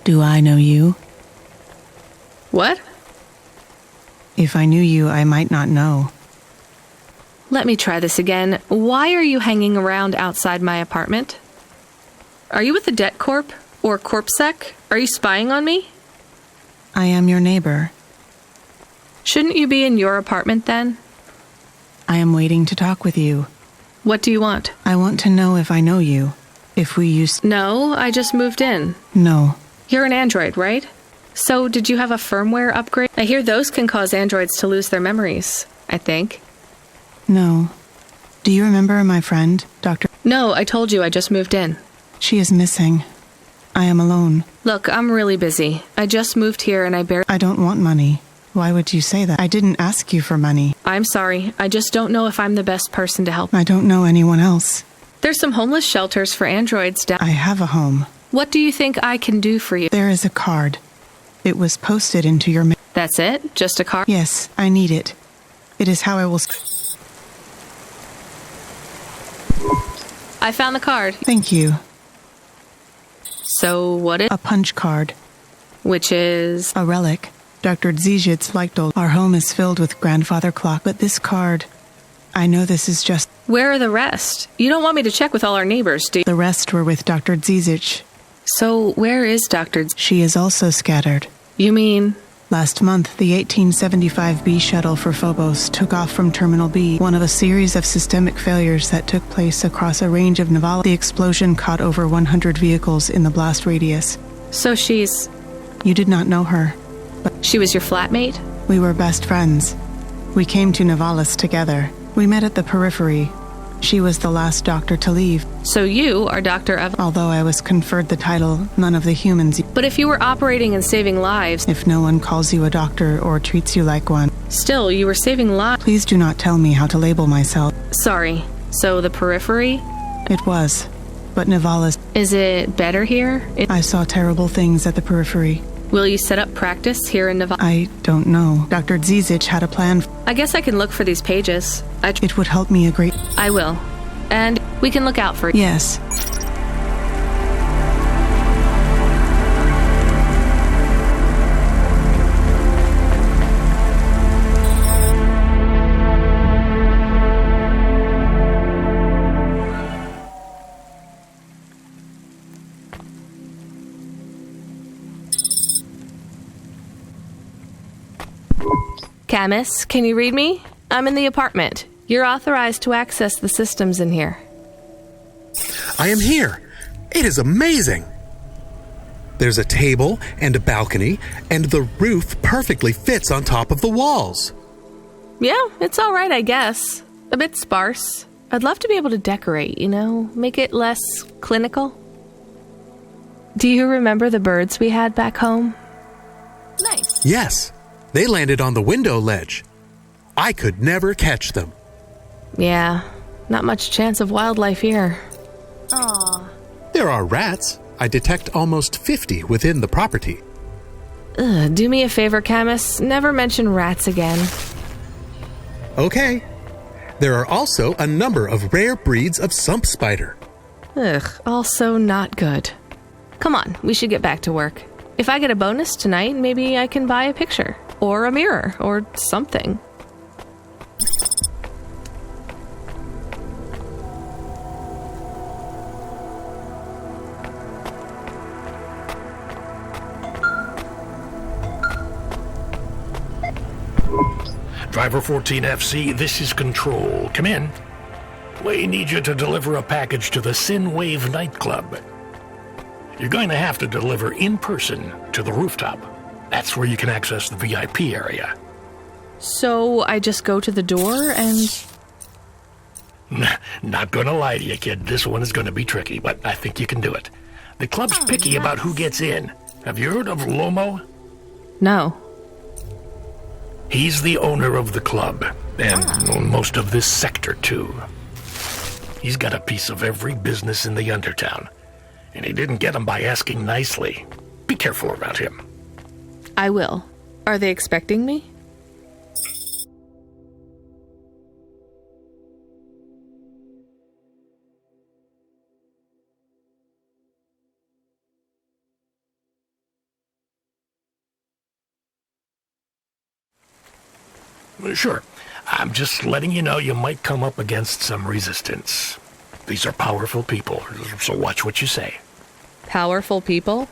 Do I know you? What? If I knew you, I might not know. Let me try this again. Why are you hanging around outside my apartment? Are you with the Debt Corp? Or CorpSec? Are you spying on me? I am your neighbor. Shouldn't you be in your apartment then? I am waiting to talk with you. What do you want? I want to know if I know you. If we used... No, I just moved in. No. You're an android, right? So, did you have a firmware upgrade? I hear those can cause androids to lose their memories, I think. No. Do you remember my friend, Dr.? No, I told you I just moved in. She is missing. I am alone. Look, I'm really busy. I just moved here and I don't want money. Why would you say that? I didn't ask you for money. I'm sorry. I just don't know if I'm the best person to help. I don't know anyone else. There's some homeless shelters for androids down... I have a home. What do you think I can do for you? There is a card. It was posted into your... That's it? Just a card? Yes, I need it. It is how I will... I found the card. Thank you. So, what is... A punch card. Which is... A relic. Dr. CloudPunk. Our home is filled with grandfather clock, but this card... I know this is just... Where are the rest? You don't want me to check with all our neighbors, do you? The rest were with Dr. CloudPunk. So, where is Dr. She is also scattered. You mean... Last month, the 1875 B shuttle for Phobos took off from Terminal B, one of a series of systemic failures that took place across a range of Novalis. The explosion caught over 100 vehicles in the blast radius. So she's... You did not know her. But she was your flatmate? We were best friends. We came to Novalis together. We met at the periphery. She was the last doctor to leave. So you are Dr. Although I was conferred the title, none of the humans... But if you were operating and saving lives... If no one calls you a doctor or treats you like one... Still, you were saving lives... Please do not tell me how to label myself. Sorry. So the periphery? It was. But Novalis... Is it better here? I saw terrible things at the periphery. Will you set up practice here in Novalis? I don't know. Dr. CloudPunk had a plan. I guess I can look for these pages. It would help me a great... I will. And we can look out for you. Yes. Camus, can you read me? I'm in the apartment. You're authorized to access the systems in here. I am here. It is amazing. There's a table and a balcony, and the roof perfectly fits on top of the walls. Yeah, it's all right, I guess. A bit sparse. I'd love to be able to decorate, you know, make it less clinical. Do you remember the birds we had back home? Nice. Yes, they landed on the window ledge. I could never catch them. Yeah, not much chance of wildlife here. Aww. There are rats. I detect almost 50 within the property. Ugh, do me a favor, Camus. Never mention rats again. Okay. There are also a number of rare breeds of sump spider. Ugh, also not good. Come on, we should get back to work. If I get a bonus tonight, maybe I can buy a picture. Or a mirror, or something. Driver 14FC, this is Control. Come in. We need you to deliver a package to the Synwave nightclub. You're going to have to deliver in person to the rooftop. That's where you can access the VIP area. So I just go to the door and... Not gonna lie to you, kid. This one is gonna be tricky, but I think you can do it. The club's picky about who gets in. Have you heard of Lomo? No. He's the owner of the club, and most of this sector, too. He's got a piece of every business in the Undertown, and he didn't get them by asking nicely. Be careful around him. I will. Are they expecting me? Sure. I'm just letting you know you might come up against some resistance. These are powerful people, so watch what you say. Powerful people?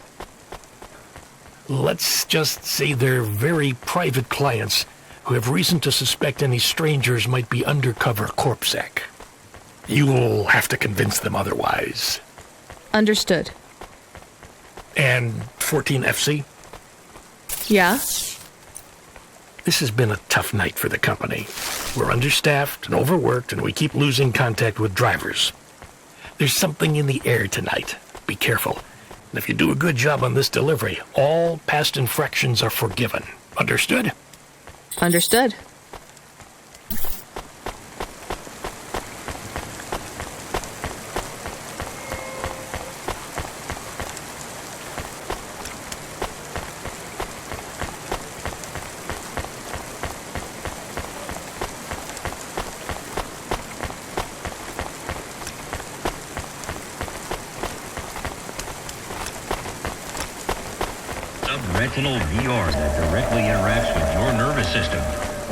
Let's just say they're very private clients who have reason to suspect any strangers might be undercover CorpSec. You'll have to convince them otherwise. Understood. And 14FC? Yeah? This has been a tough night for the company. We're understaffed and overworked, and we keep losing contact with drivers. There's something in the air tonight. Be careful. And if you do a good job on this delivery, all past infractions are forgiven. Understood? Understood. Subretinal VR that directly interacts with your nervous system.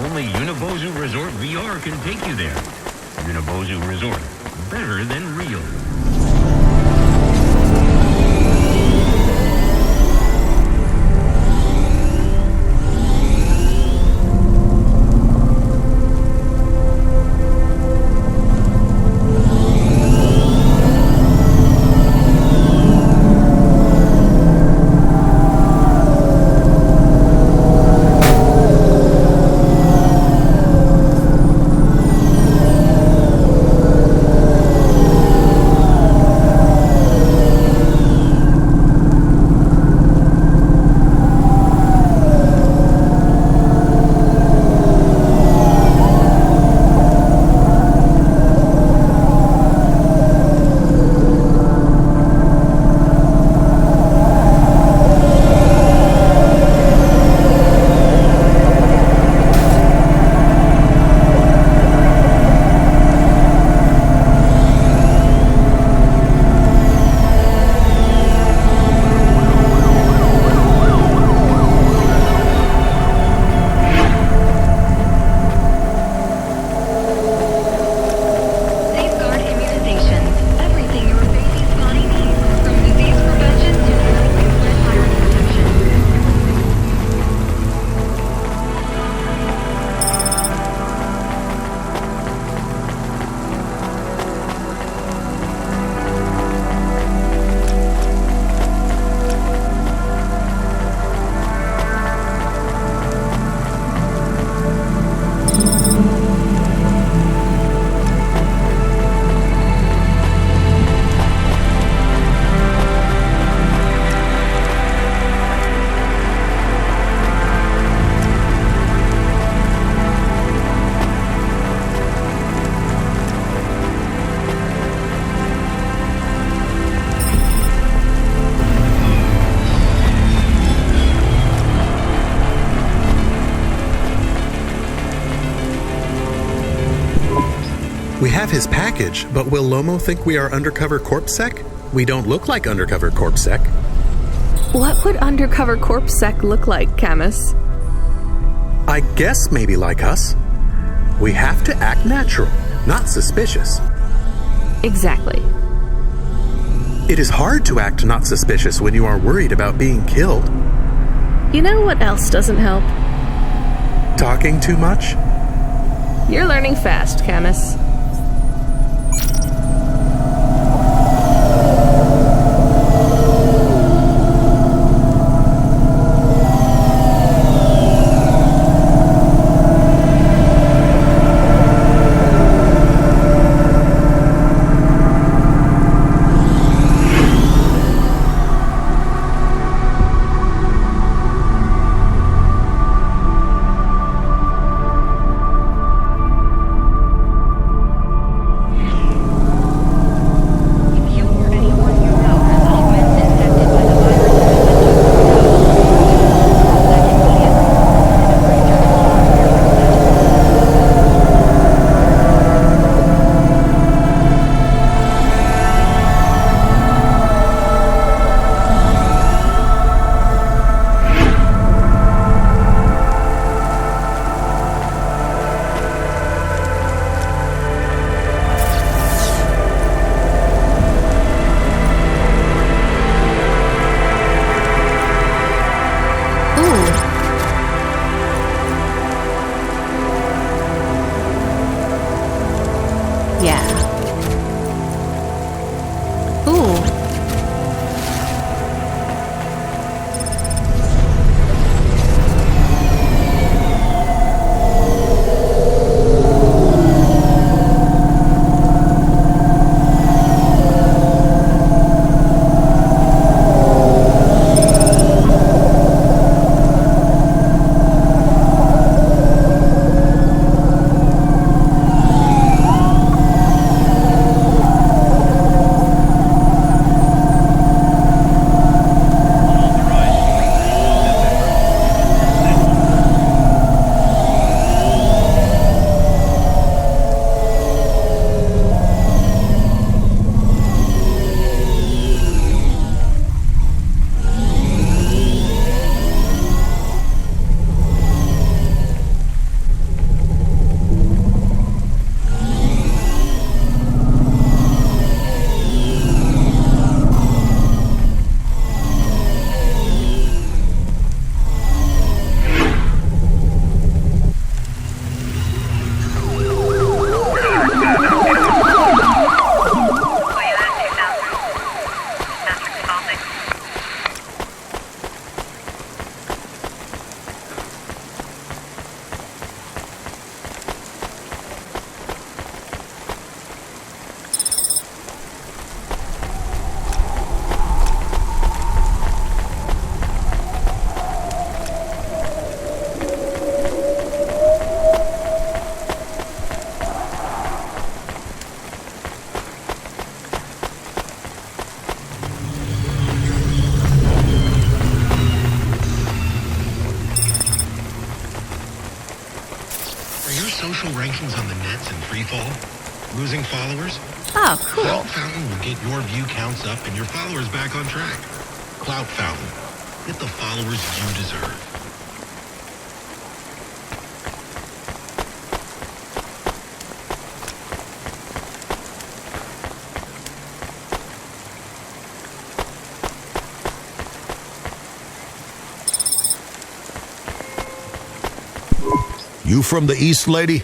Only Unibozu Resort VR can take you there. Unibozu Resort, better than real. We have his package, but will Lomo think we are undercover CorpSec? We don't look like undercover CorpSec. What would undercover CorpSec look like, Camus? I guess maybe like us. We have to act natural, not suspicious. Exactly. It is hard to act not suspicious when you are worried about being killed. You know what else doesn't help? Talking too much? You're learning fast, Camus. social rankings on the nets in freefall? Losing followers? Oh, cool. Cloud Fountain will get your view counts up and your followers back on track. Cloud Fountain. Get the followers you deserve. You from the East, lady?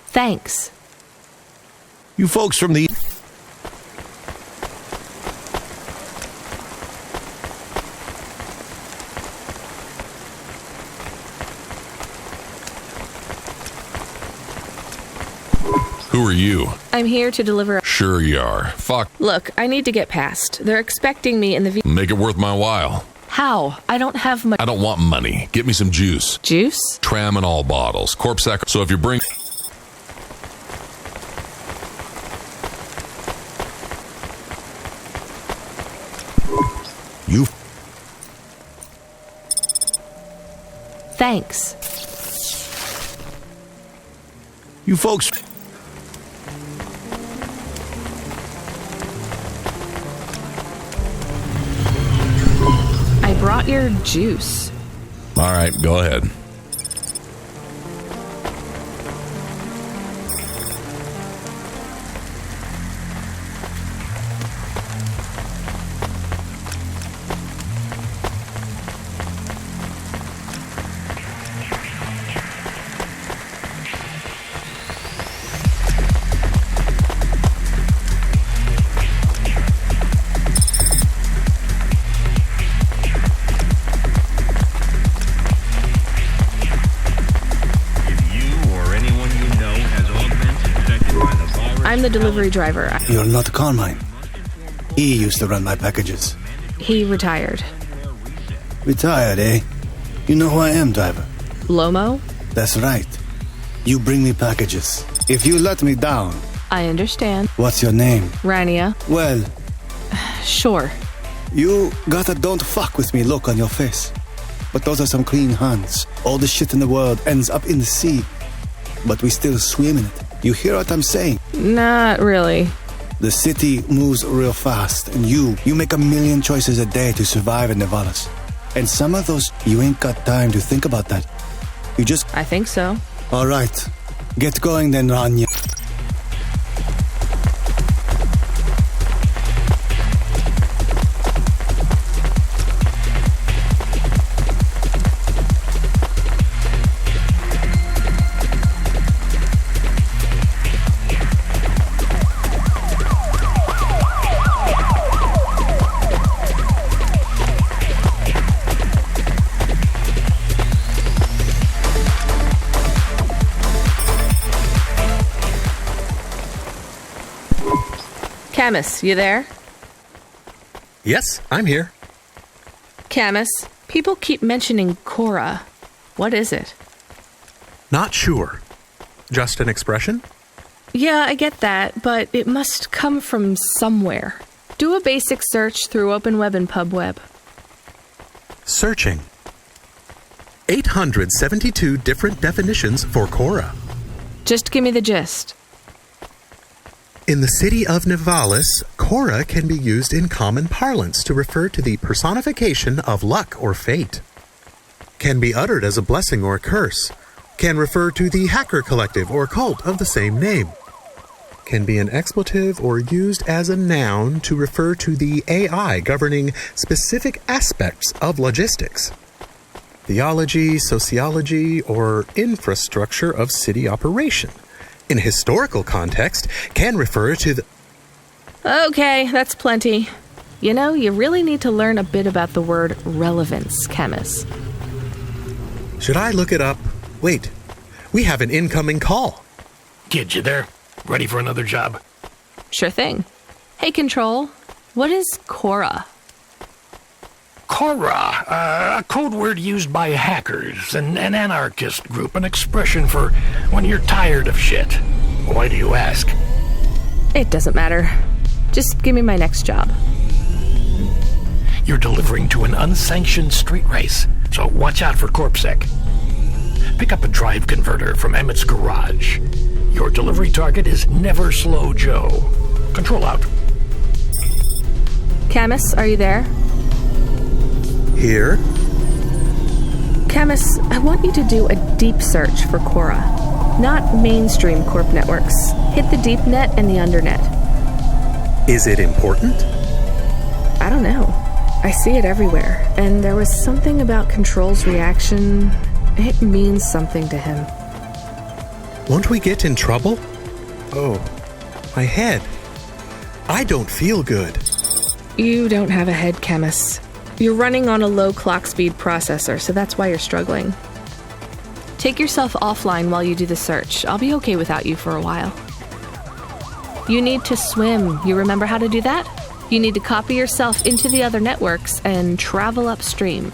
Thanks. You folks from the... Who are you? I'm here to deliver... Sure you are. Fuck. Look, I need to get past. They're expecting me in the... Make it worth my while. How? I don't have much... I don't want money. Get me some juice. Juice? Tramadol bottles. Corp sac... So if you bring... You... Thanks. You folks... I brought your juice. All right, go ahead. I'm the delivery driver. You're not Carmine. He used to run my packages. He retired. Retired, eh? You know who I am, driver? Lomo? That's right. You bring me packages. If you let me down... I understand. What's your name? Rania. Well... Sure. You got a don't fuck with me look on your face. But those are some clean hands. All the shit in the world ends up in the sea. But we still swim in it. You hear what I'm saying? Not really. The city moves real fast, and you make a million choices a day to survive in Nevalis. And some of those, you ain't got time to think about that. You just... I think so. All right. Get going then, Rania. Camus, you there? Yes, I'm here. Camus, people keep mentioning Cora. What is it? Not sure. Just an expression? Yeah, I get that, but it must come from somewhere. Do a basic search through OpenWeb and PubWeb. Searching. 872 different definitions for Cora. Just give me the gist. In the city of Nevalis, Cora can be used in common parlance to refer to the personification of luck or fate. Can be uttered as a blessing or a curse. Can refer to the hacker collective or cult of the same name. Can be an expletive or used as a noun to refer to the AI governing specific aspects of logistics, theology, sociology, or infrastructure of city operation. In a historical context, can refer to the... Okay, that's plenty. You know, you really need to learn a bit about the word relevance, Camus. Should I look it up? Wait, we have an incoming call. Kid, you there? Ready for another job? Sure thing. Hey, Control, what is Cora? Cora, a code word used by hackers, an anarchist group, an expression for when you're tired of shit. Why do you ask? It doesn't matter. Just give me my next job. You're delivering to an unsanctioned street race, so watch out for CorpSec. Pick up a drive converter from Emmett's garage. Your delivery target is Never Slow Joe. Control out. Camus, are you there? Here? Camus, I want you to do a deep search for Cora. Not mainstream corp networks. Hit the deep net and the undernet. Is it important? I don't know. I see it everywhere, and there was something about Control's reaction. It means something to him. Won't we get in trouble? Oh, my head. I don't feel good. You don't have a head, Camus. You're running on a low clock speed processor, so that's why you're struggling. Take yourself offline while you do the search. I'll be okay without you for a while. You need to swim. You remember how to do that? You need to copy yourself into the other networks and travel upstream.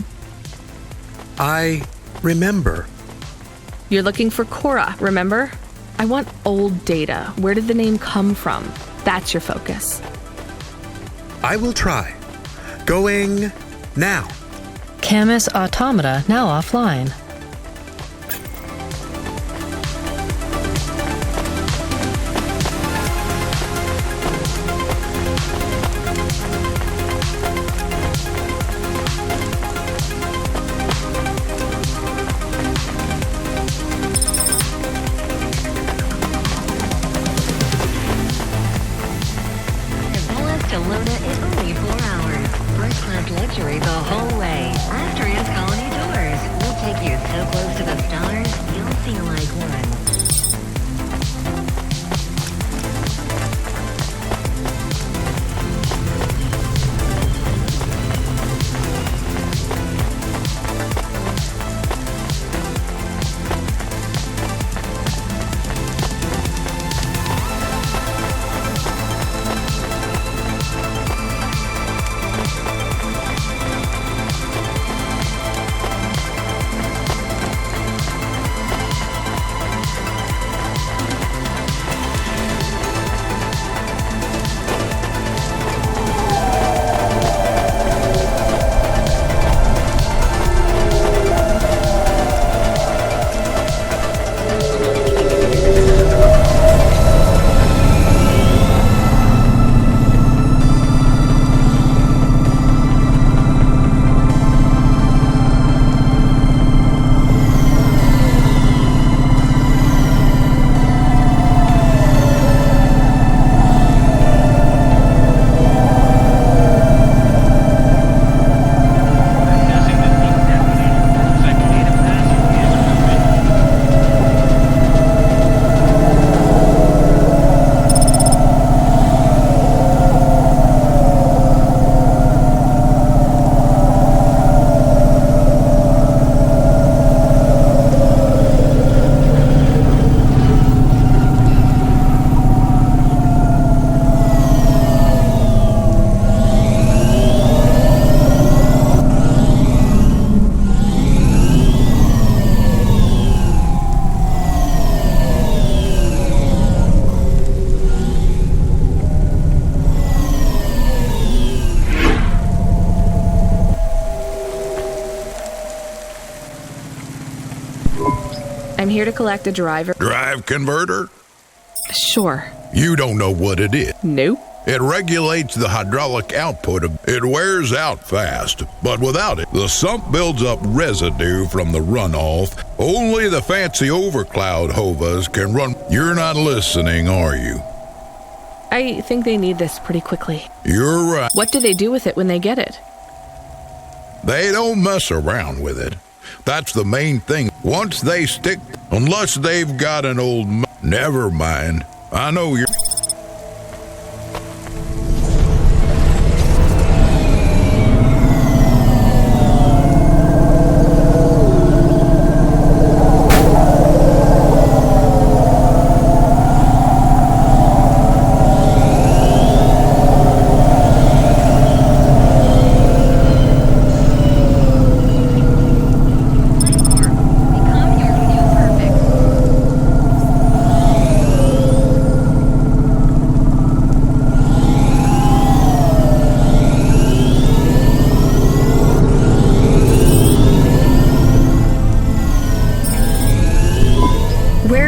I remember. You're looking for Cora, remember? I want old data. Where did the name come from? That's your focus. I will try. Going now. Camus Automata now offline. Luxury the whole way. Astria's Colony Tours. We'll take you so close to the stars, you'll feel like one. I'm here to collect a driver. Drive converter? Sure. You don't know what it is. Nope. It regulates the hydraulic output of it. Wears out fast, but without it, the sump builds up residue from the runoff. Only the fancy overcloud hovas can run. You're not listening, are you? I think they need this pretty quickly. You're right. What do they do with it when they get it? They don't mess around with it. That's the main thing. Once they stick, unless they've got an old... Never mind. I know you're...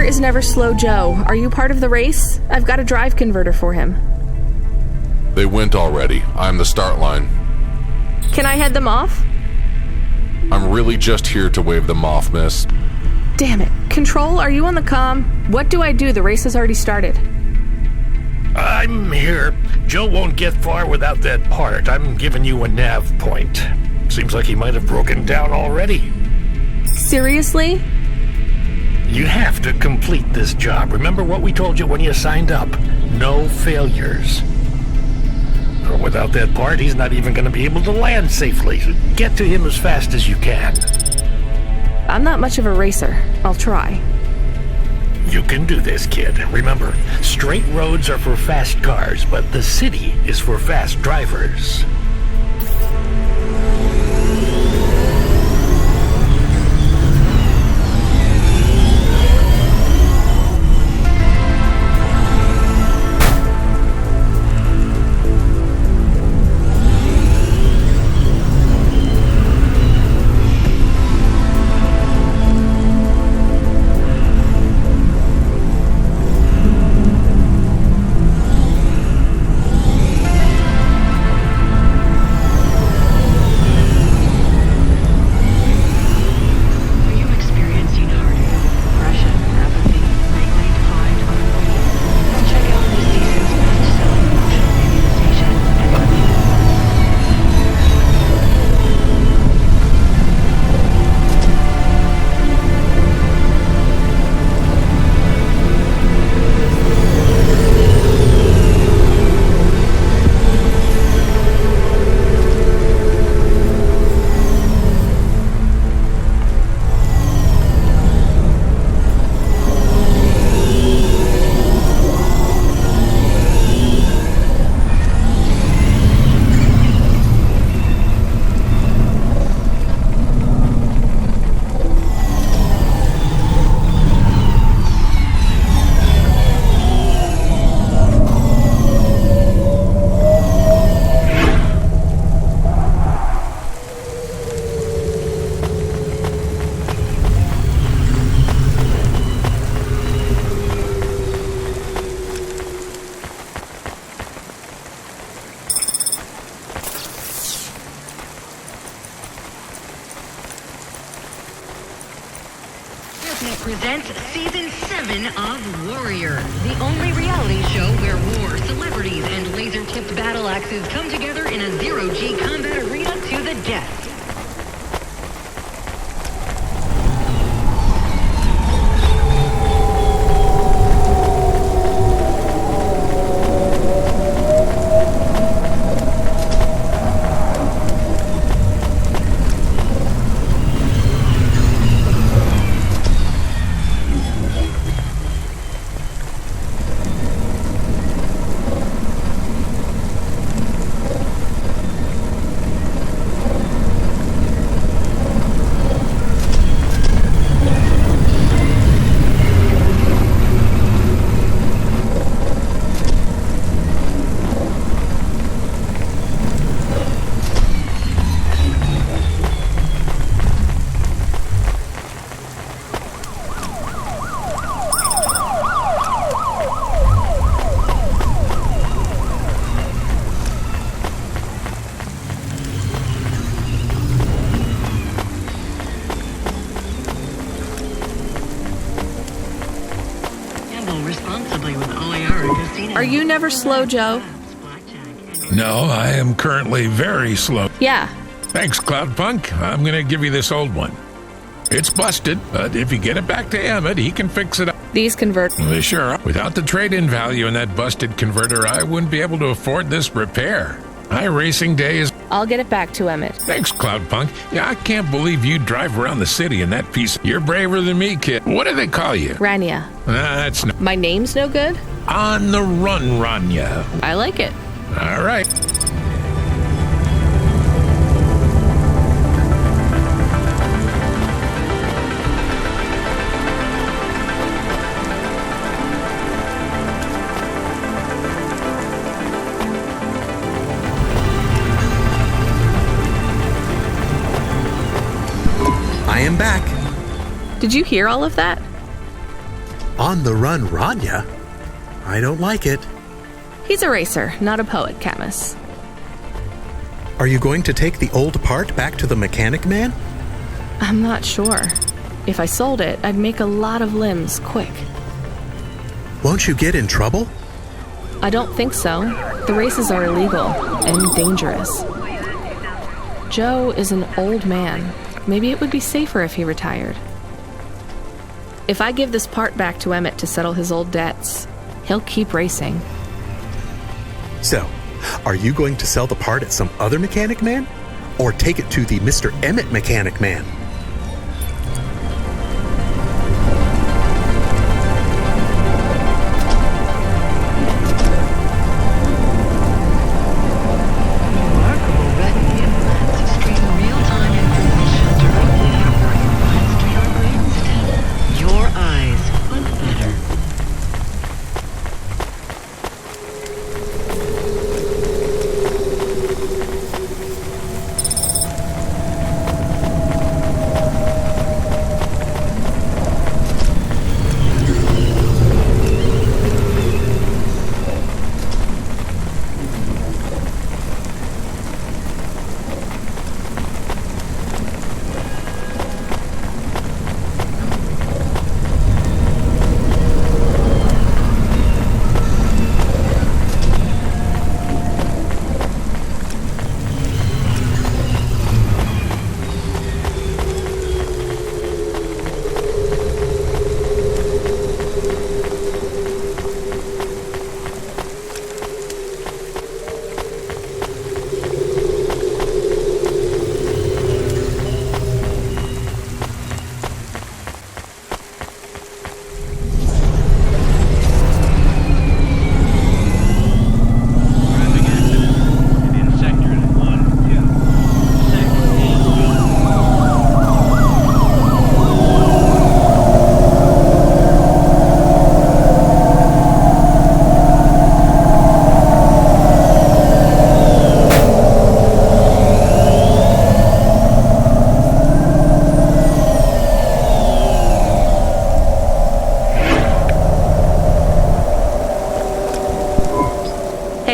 is Never Slow Joe. Are you part of the race? I've got a drive converter for him. They went already. I'm the start line. Can I head them off? I'm really just here to wave them off, miss. Damn it. Control, are you on the comm? What do I do? The race has already started. I'm here. Joe won't get far without that part. I'm giving you a nav point. Seems like he might have broken down already. Seriously? You have to complete this job. Remember what we told you when you signed up? No failures. Without that part, he's not even going to be able to land safely. Get to him as fast as you can. I'm not much of a racer. I'll try. You can do this, kid. Remember, straight roads are for fast cars, but the city is for fast drivers. Presents Season 7 of Warrior, the only reality show where war, celebrities, and laser-tipped battle axes come together in a zero-G combat arena to the death. Are you Never Slow Joe? No, I am currently very slow. Yeah. Thanks, CloudPunk. I'm going to give you this old one. It's busted, but if you get it back to Emmett, he can fix it up. These convert. Sure. Without the trade-in value in that busted converter, I wouldn't be able to afford this repair. iRacing Day is... I'll get it back to Emmett. Thanks, CloudPunk. Yeah, I can't believe you drive around the city in that piece. You're braver than me, kid. What do they call you? Rania. That's not... My name's no good? On the run, Rania. I like it. All right. I am back. Did you hear all of that? On-the-run Rania? I don't like it. He's a racer, not a poet, Camus. Are you going to take the old part back to the mechanic man? I'm not sure. If I sold it, I'd make a lot of limbs quick. Won't you get in trouble? I don't think so. The races are illegal and dangerous. Joe is an old man. Maybe it would be safer if he retired. If I give this part back to Emmett to settle his old debts, he'll keep racing. So, are you going to sell the part at some other mechanic man? Or take it to the Mr. Emmett mechanic man?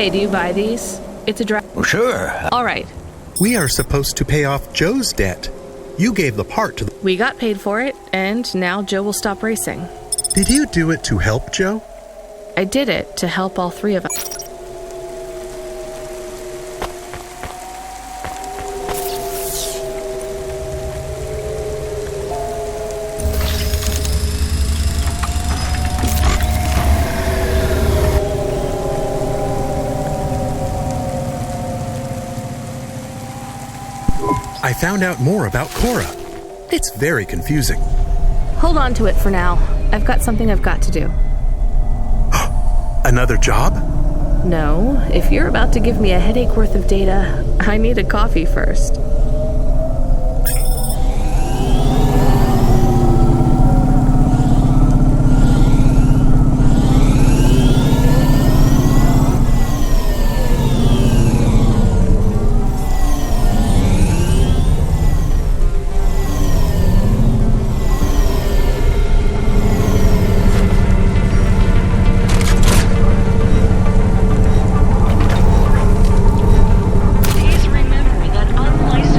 Hey, do you buy these? It's a Well, sure. All right. We are supposed to pay off Joe's debt. You gave the part to the... We got paid for it, and now Joe will stop racing. Did you do it to help Joe? I did it to help all three of us. I found out more about Cora. It's very confusing. Hold on to it for now. I've got something I've got to do. Another job? No, if you're about to give me a headache worth of data, I need a coffee first. Please remember that unlicensed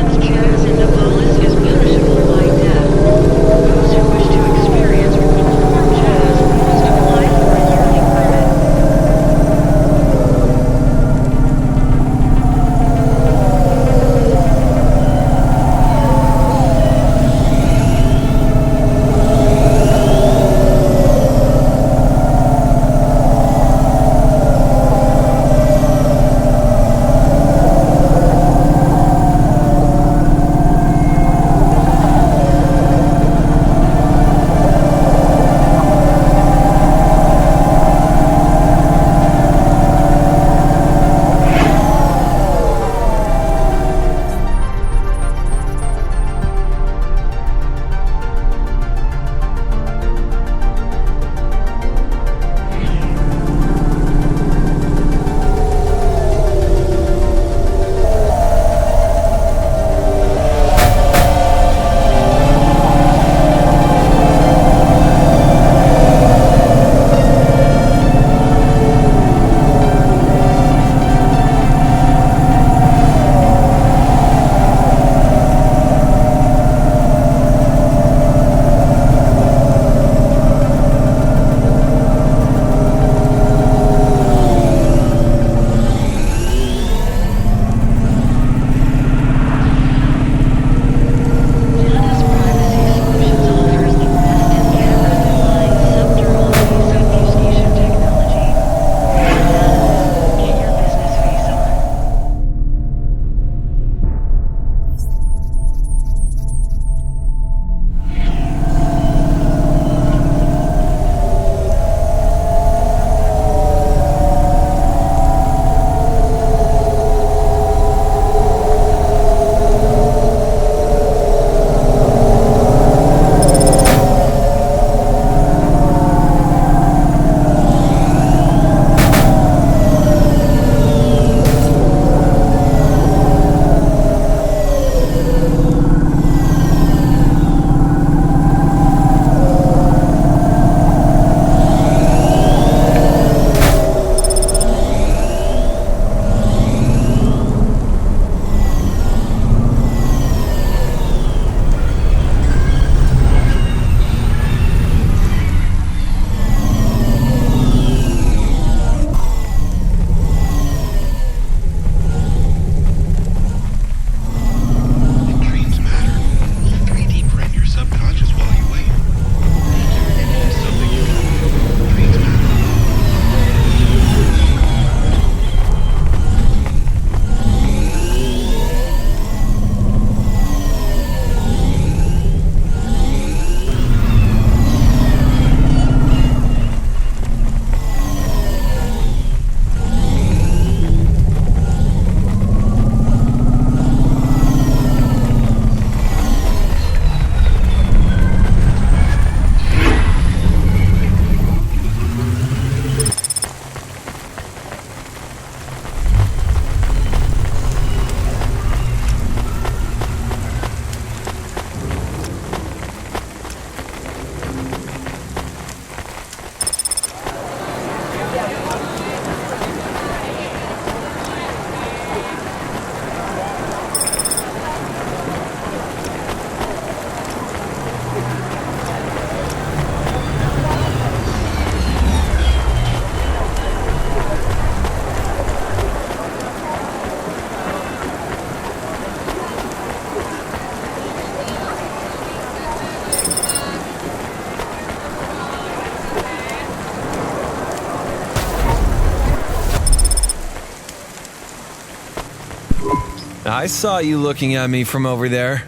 I saw you looking at me from over there.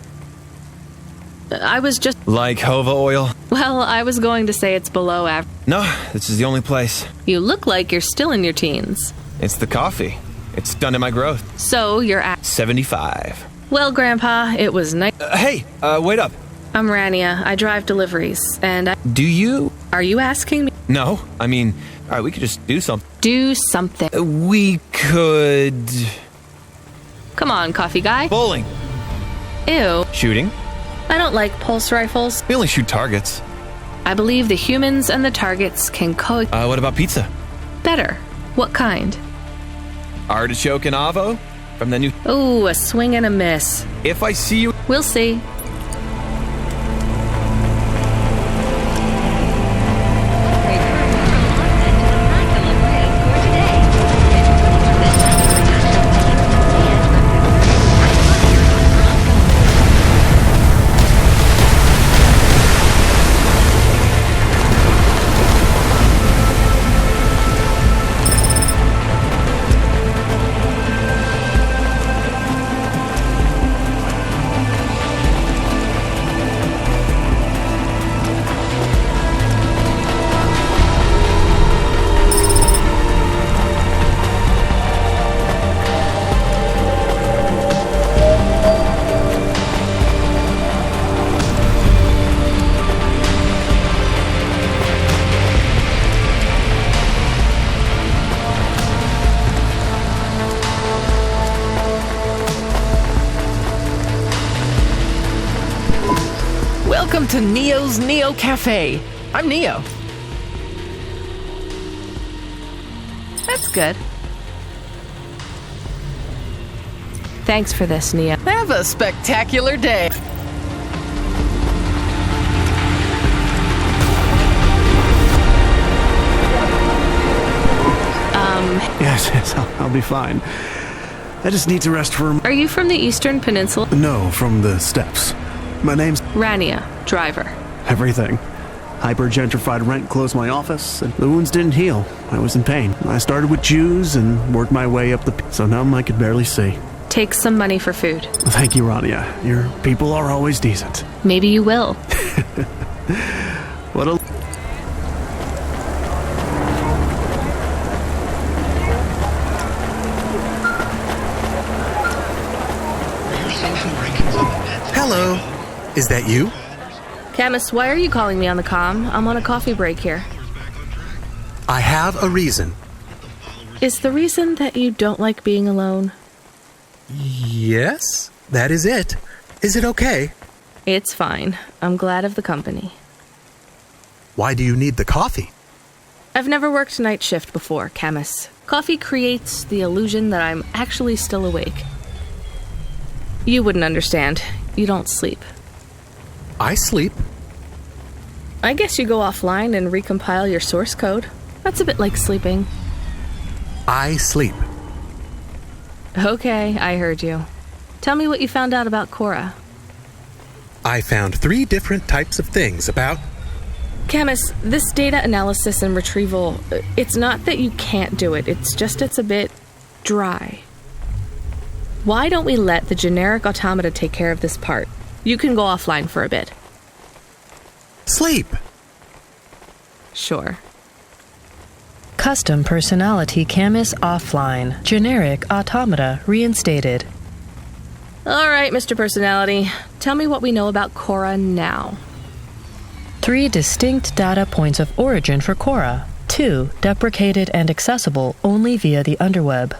I was just... Like Hova oil? Well, I was going to say it's below average. No, this is the only place. You look like you're still in your teens. It's the coffee. It's stunted my growth. So, you're at... 75. Well, Grandpa, it was nice... Hey, wait up. I'm Rania. I drive deliveries, and I... Do you? Are you asking me? No, I mean, alright, we could just do something. Do something. We could... Come on, coffee guy. Bowling. Ew. Shooting. I don't like pulse rifles. We only shoot targets. I believe the humans and the targets can what about pizza? Better. What kind? Artichoke and avo? From the new... Ooh, a swing and a miss. If I see you... We'll see. Welcome to Neo's Neo Cafe. I'm Neo. That's good. Thanks for this, Neo. Have a spectacular day. Yes, I'll be fine. I just need to rest for... Are you from the Eastern Peninsula? No, from the steppes. My name's... Rania, driver. Everything. Hyper-gentrified rent closed my office, and the wounds didn't heal. I was in pain. I started with Jews and worked my way up the... so numb I could barely see. Take some money for food. Thank you, Rania. Your people are always decent. Maybe you will. What a... Hello. Is that you? Camus, why are you calling me on the comm? I'm on a coffee break here. I have a reason. Is the reason that you don't like being alone? Yes, that is it. Is it okay? It's fine. I'm glad of the company. Why do you need the coffee? I've never worked night shift before, Camus. Coffee creates the illusion that I'm actually still awake. You wouldn't understand. You don't sleep. I sleep. I guess you go offline and recompile your source code. That's a bit like sleeping. I sleep. Okay, I heard you. Tell me what you found out about Cora. I found 3 different types of things about... Camus, this data analysis and retrieval, it's not that you can't do it, it's just it's a bit dry. Why don't we let the generic automata take care of this part? You can go offline for a bit. Sleep. Sure. Custom personality Camus offline. Generic automata reinstated. All right, Mr. Personality. Tell me what we know about Cora now. 3 distinct data points of origin for Cora. 2 deprecated and accessible only via the underweb.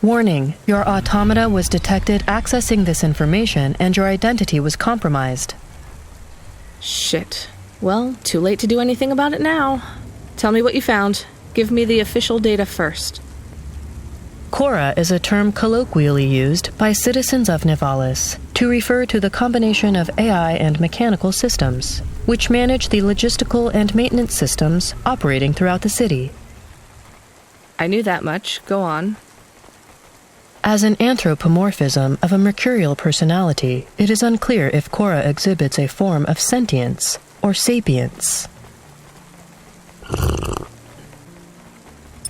Warning, your automata was detected accessing this information and your identity was compromised. Shit. Well, too late to do anything about it now. Tell me what you found. Give me the official data first. Cora is a term colloquially used by citizens of Nivalis to refer to the combination of AI and mechanical systems, which manage the logistical and maintenance systems operating throughout the city. I knew that much. Go on. As an anthropomorphism of a mercurial personality, it is unclear if Cora exhibits a form of sentience or sapience.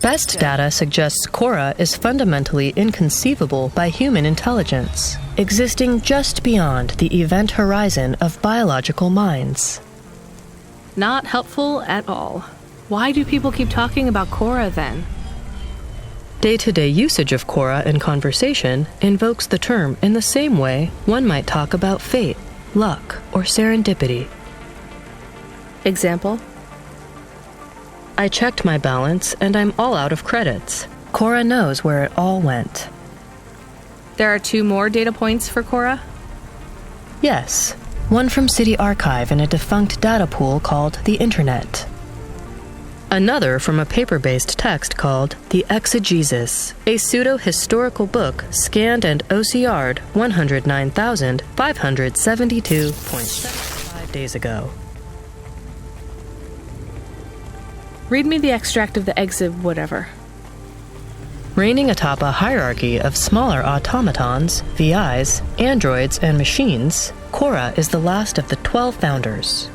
Best data suggests Cora is fundamentally inconceivable by human intelligence, existing just beyond the event horizon of biological minds. Not helpful at all. Why do people keep talking about Cora then? Day-to-day usage of Cora in conversation invokes the term in the same way one might talk about fate, luck, or serendipity. Example? I checked my balance and I'm all out of credits. Cora knows where it all went. There are 2 more data points for Cora? Yes, one from City Archive in a defunct data pool called the Internet. Another from a paper-based text called The Exegesis, a pseudo-historical book scanned and OCR'd 109,572.75 days ago. Read me the extract of the exib whatever. Reigning atop a hierarchy of smaller automatons, VIs, androids, and machines, Cora is the last of the 12 founders.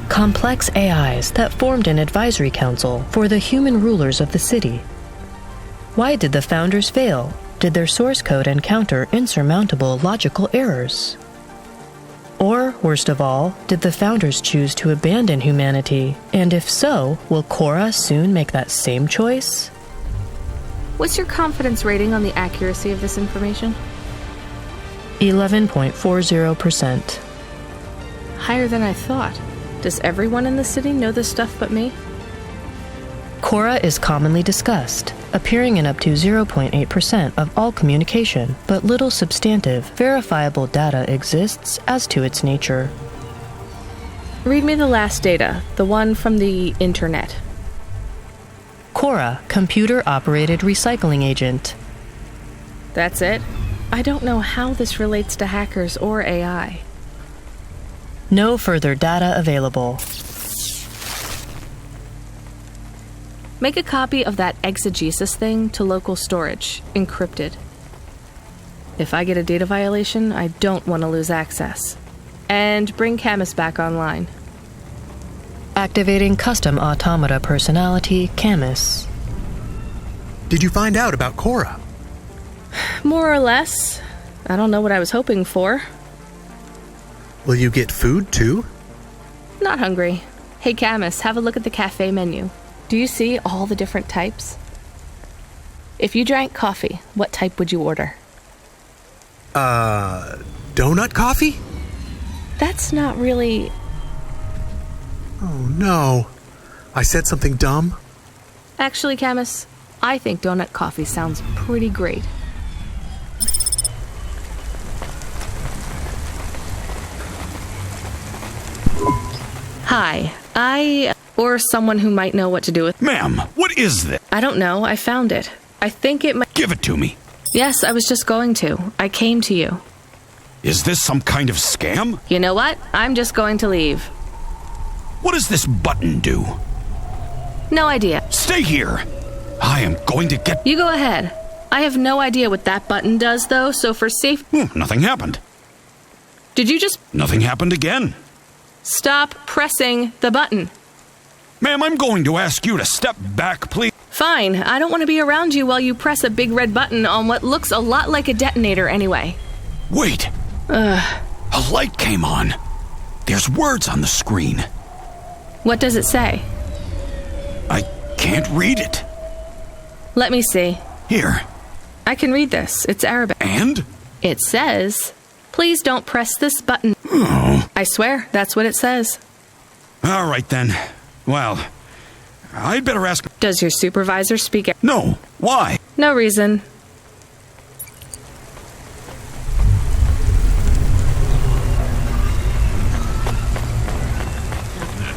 Complex AIs that formed an advisory council for the human rulers of the city. Why did the founders fail? Did their source code encounter insurmountable logical errors? Or, worst of all, did the founders choose to abandon humanity? And if so, will Cora soon make that same choice? What's your confidence rating on the accuracy of this information? 11.40%. Higher than I thought. Does everyone in the city know this stuff but me? Cora is commonly discussed, appearing in up to 0.8% of all communication, but little substantive, verifiable data exists as to its nature. Read me the last data, the one from the Internet. Cora, computer-operated recycling agent. That's it? I don't know how this relates to hackers or AI. No further data available. Make a copy of that exegesis thing to local storage, encrypted. If I get a data violation, I don't want to lose access. And bring Camus back online. Activating custom automata personality, Camus. Did you find out about Cora? More or less. I don't know what I was hoping for. Will you get food too? Not hungry. Hey Camus, have a look at the cafe menu. Do you see all the different types? If you drank coffee, what type would you order? Donut coffee? That's not really... Oh no. I said something dumb? Actually, Camus, I think donut coffee sounds pretty great. Hi, or someone who might know what to do with... Ma'am, what is this? I don't know, I found it. I think it might... Give it to me. Yes, I was just going to. I came to you. Is this some kind of scam? You know what? I'm just going to leave. What does this button do? No idea. Stay here. I am going to get... You go ahead. I have no idea what that button does, though, so for safe... Nothing happened. Did you just... Nothing happened again. Stop pressing the button. Ma'am, I'm going to ask you to step back, please. Fine. I don't want to be around you while you press a big red button on what looks a lot like a detonator anyway. Wait. A light came on. There's words on the screen. What does it say? I can't read it. Let me see. Here. I can read this. It's Arabic. And? It says, please don't press this button. Oh. I swear, that's what it says. All right, then. Well, I'd better ask... Does your supervisor speak... No. Why? No reason.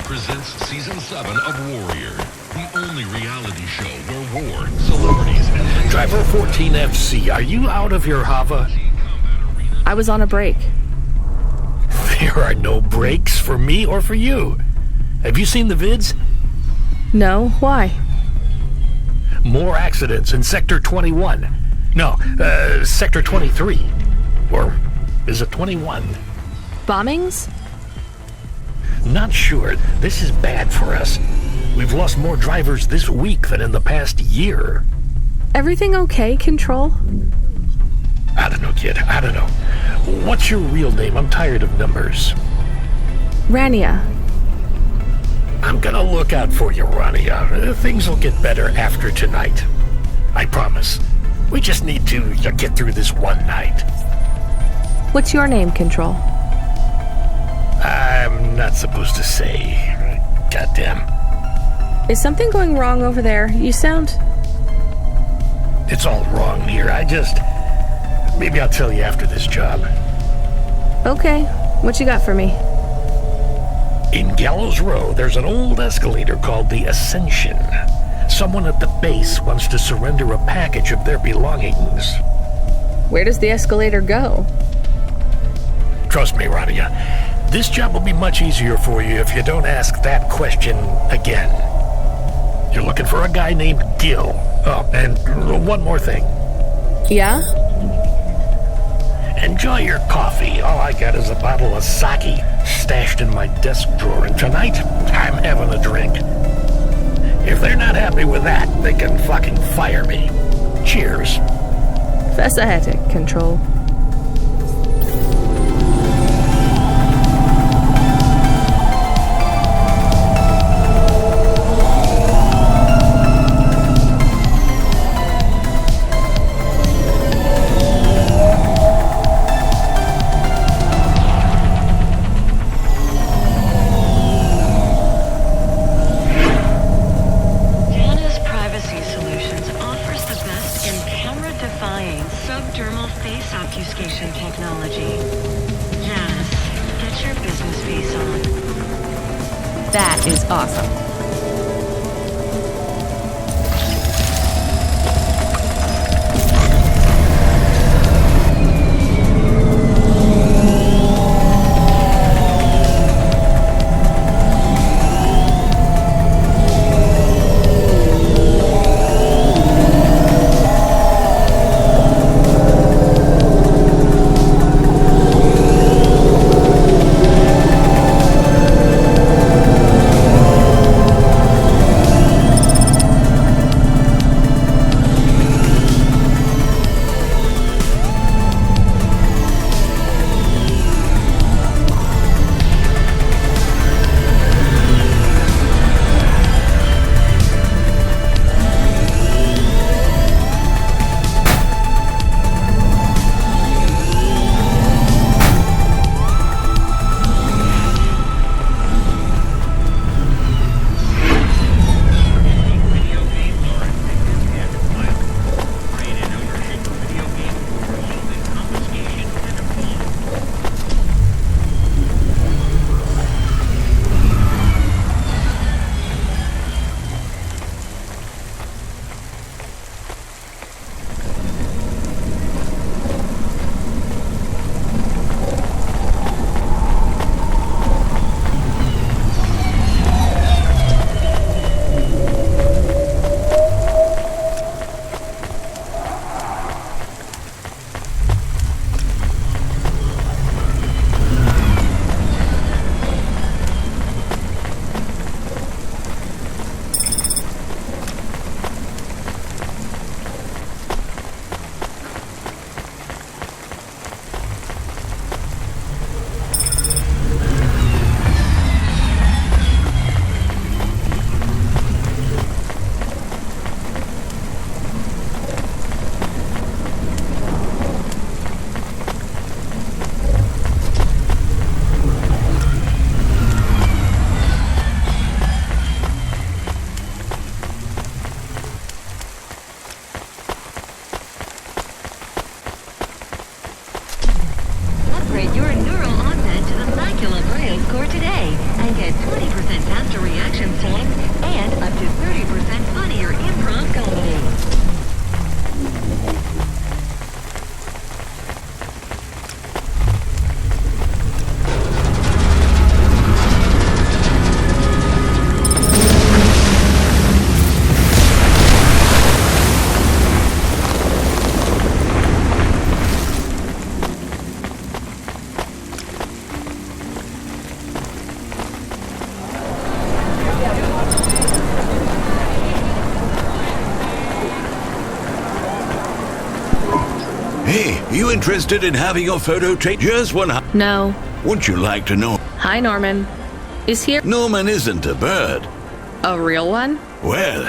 Presents Season 7 of Warrior, the only reality show where war, celebrities, and... Driver 14FC, are you out of your Hava? I was on a break. There are no breaks for me or for you. Have you seen the vids? No, why? More accidents in Sector 21. No, Sector 23. Or is it 21? Bombings? Not sure. This is bad for us. We've lost more drivers this week than in the past year. Everything okay, Control? I don't know, kid. I don't know. What's your real name? I'm tired of numbers. Rania. I'm gonna look out for you, Rania. Things will get better after tonight. I promise. We just need to get through this one night. What's your name, Control? I'm not supposed to say. Goddamn. Is something going wrong over there? You sound... It's all wrong here. Maybe I'll tell you after this job. Okay. What you got for me? In Gallows Row, there's an old escalator called the Ascension. Someone at the base wants to surrender a package of their belongings. Where does the escalator go? Trust me, Rania. This job will be much easier for you if you don't ask that question again. You're looking for a guy named Gil. Oh, and one more thing. Yeah? Enjoy your coffee. All I got is a bottle of sake stashed in my desk drawer, and tonight, I'm having a drink. If they're not happy with that, they can fucking fire me. Cheers. Fascinetic, Control. That is awesome. interested in having your photo taken? Just one. No. Would you like to know? Hi, Norman. Is he... Norman isn't a bird. A real one? Well,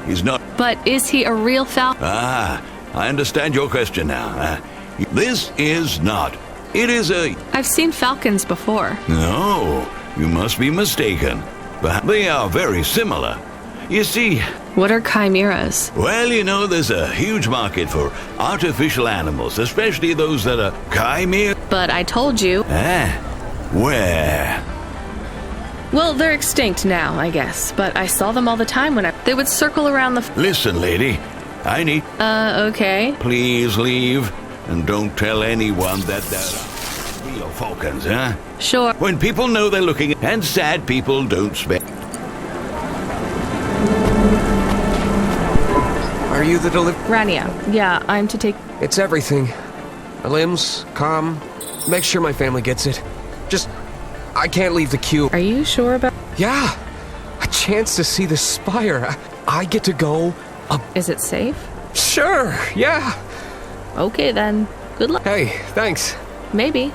he's not. But is he a real falcon? Ah, I understand your question now. This is not. It is a... I've seen falcons before. No, you must be mistaken. But they are very similar. You see... What are chimeras? Well, you know, there's a huge market for artificial animals, especially those that are chimera. But I told you... Where? Well, they're extinct now, I guess. But I saw them all the time when they would circle around the... Listen, lady. I need... okay. Please leave. And don't tell anyone that they're real falcons, huh? Sure. When people know they're looking... And sad people don't spend... Are you the Rania. Yeah, I'm to take... It's everything. My limbs, calm. Make sure my family gets it. Just... I can't leave the queue. Are you sure about... Yeah! A chance to see the spire. I get to go... Is it safe? Sure, yeah. Okay, then. Good luck. Hey, thanks. Maybe.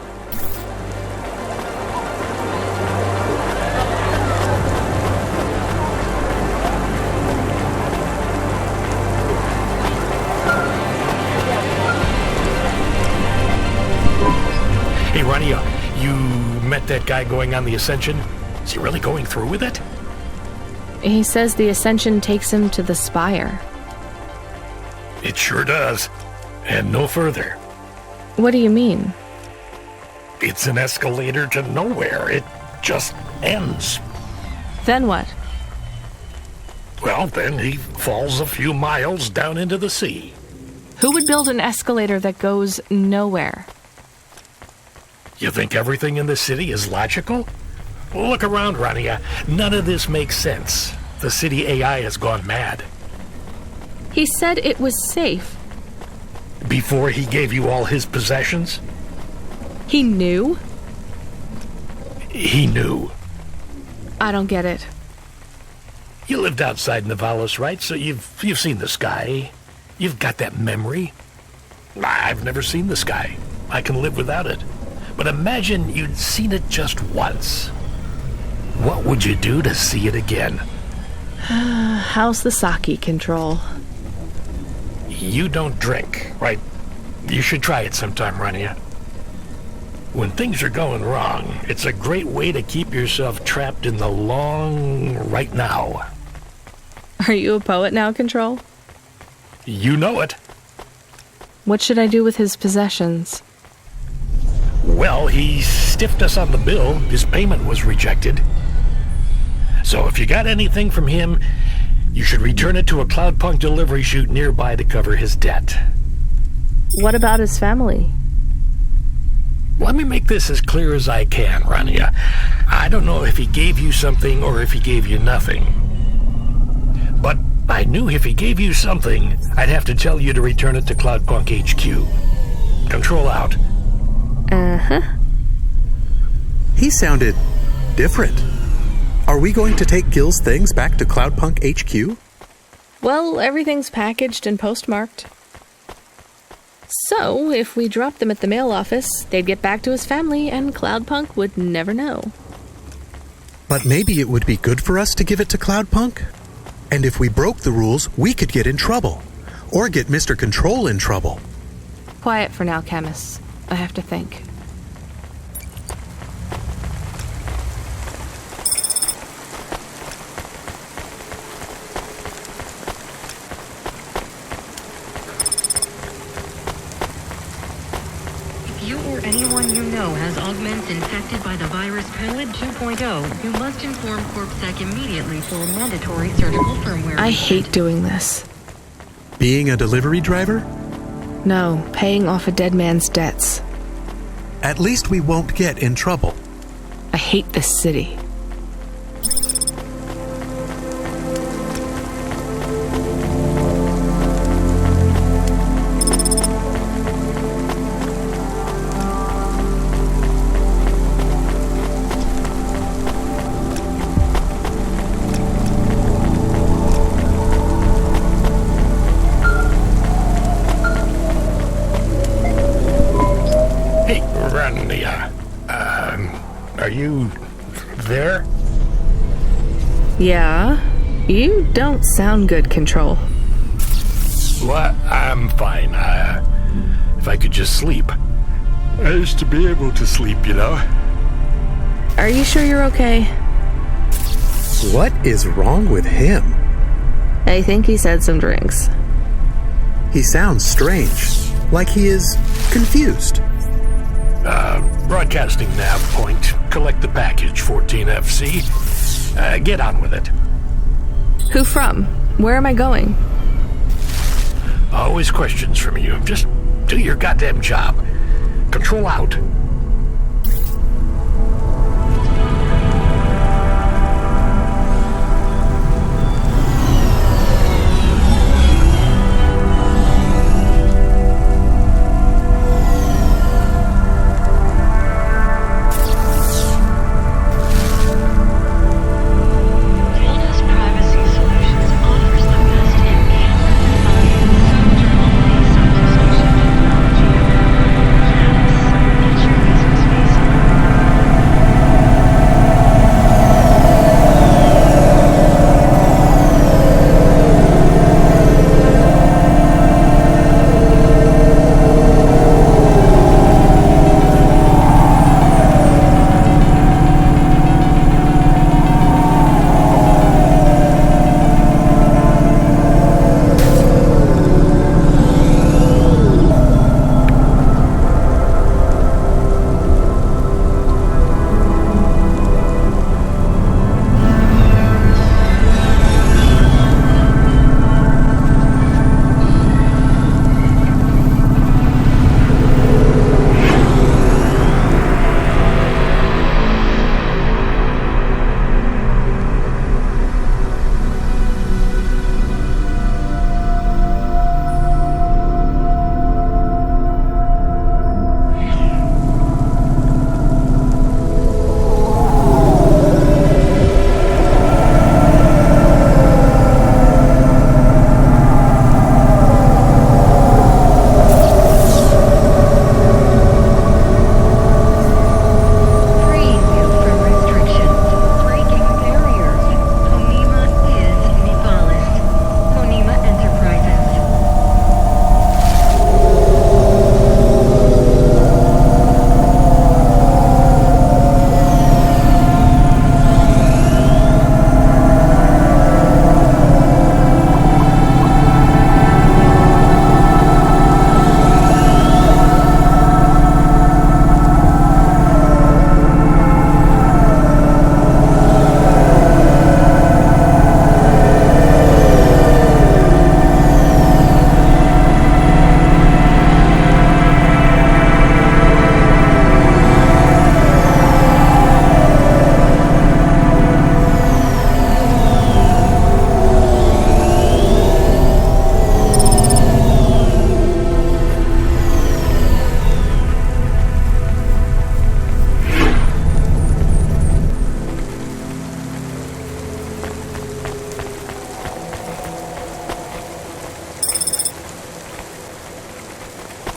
Hey, Rania, you met that guy going on the Ascension? Is he really going through with it? He says the Ascension takes him to the spire. It sure does. And no further. What do you mean? It's an escalator to nowhere. It just ends. Then what? Well, then he falls a few miles down into the sea. Who would build an escalator that goes nowhere? You think everything in the city is logical? Look around, Rania. None of this makes sense. The city AI has gone mad. He said it was safe. Before he gave you all his possessions? He knew? He knew. I don't get it. You lived outside Nivalis, right? So you've seen the sky. You've got that memory. I've never seen the sky. I can live without it. But imagine you'd seen it just once. What would you do to see it again? How's the sake control? You don't drink, right? You should try it sometime, Rania. When things are going wrong, it's a great way to keep yourself trapped in the long right now. Are you a poet now, Control? You know it. What should I do with his possessions? Well, he stiffed us on the bill. His payment was rejected. So if you got anything from him, you should return it to a CloudPunk delivery chute nearby to cover his debt. What about his family? Let me make this as clear as I can, Rania. I don't know if he gave you something or if he gave you nothing. But I knew if he gave you something, I'd have to tell you to return it to CloudPunk HQ. Control out. Uh-huh. He sounded different. Are we going to take Gil's things back to CloudPunk HQ? Well, everything's packaged and postmarked. So, if we dropped them at the mail office, they'd get back to his family and CloudPunk would never know. But maybe it would be good for us to give it to CloudPunk? And if we broke the rules, we could get in trouble. Or get Mr. Control in trouble. Quiet for now, Camus. I have to think. If you or anyone you know has augments infected by the virus Code 2.0, you must inform CorpSec immediately for a mandatory surgical firmware. I hate doing this. Being a delivery driver? No, paying off a dead man's debts. At least we won't get in trouble. I hate this city. Are you there? Yeah? You don't sound good, Control. Well, I'm fine. If I could just sleep. I used to be able to sleep, you know. Are you sure you're okay? What is wrong with him? I think he's had some drinks. He sounds strange, like he is confused. Broadcasting nav point. Collect the package, 14FC. Get on with it. Who from? Where am I going? Always questions from you. Just do your goddamn job. Control out.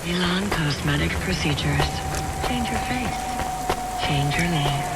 Elon Cosmetic Procedures. Change your face. Change your name.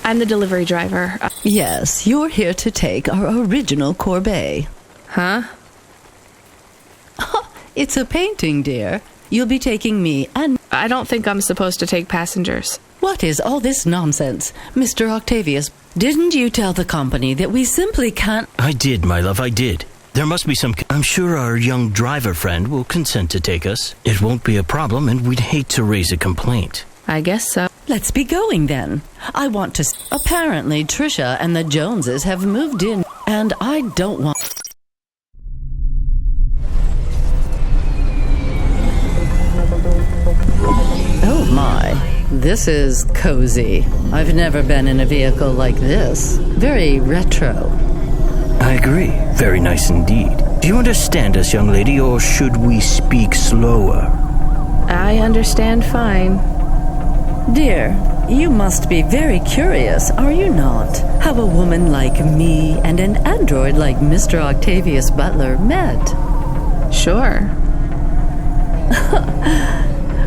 I'm the delivery driver. Yes, you're here to take our original corbeille. Huh? It's a painting, dear. You'll be taking me and... I don't think I'm supposed to take passengers. What is all this nonsense? Mr. Octavius, didn't you tell the company that we simply can't... I did, my love, I did. There must be some... I'm sure our young driver friend will consent to take us. It won't be a problem, and we'd hate to raise a complaint. I guess so. Let's be going then. I want to... Apparently, Trisha and the Joneses have moved in, and I don't want... Oh my, this is cozy. I've never been in a vehicle like this. Very retro. I agree. Very nice indeed. Do you understand us, young lady, or should we speak slower? I understand fine. Dear, you must be very curious, are you not? How a woman like me and an android like Mr. Octavius Butler met. Sure.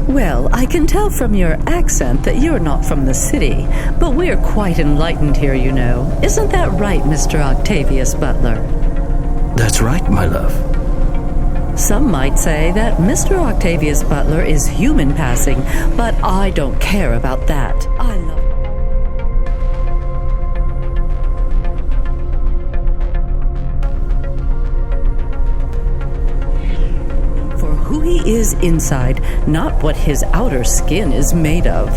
Well, I can tell from your accent that you're not from the city, but we're quite enlightened here, you know. Isn't that right, Mr. Octavius Butler? That's right, my love. Some might say that Mr. Octavius Butler is human passing, but I don't care about that. I love... Who he is inside, not what his outer skin is made of.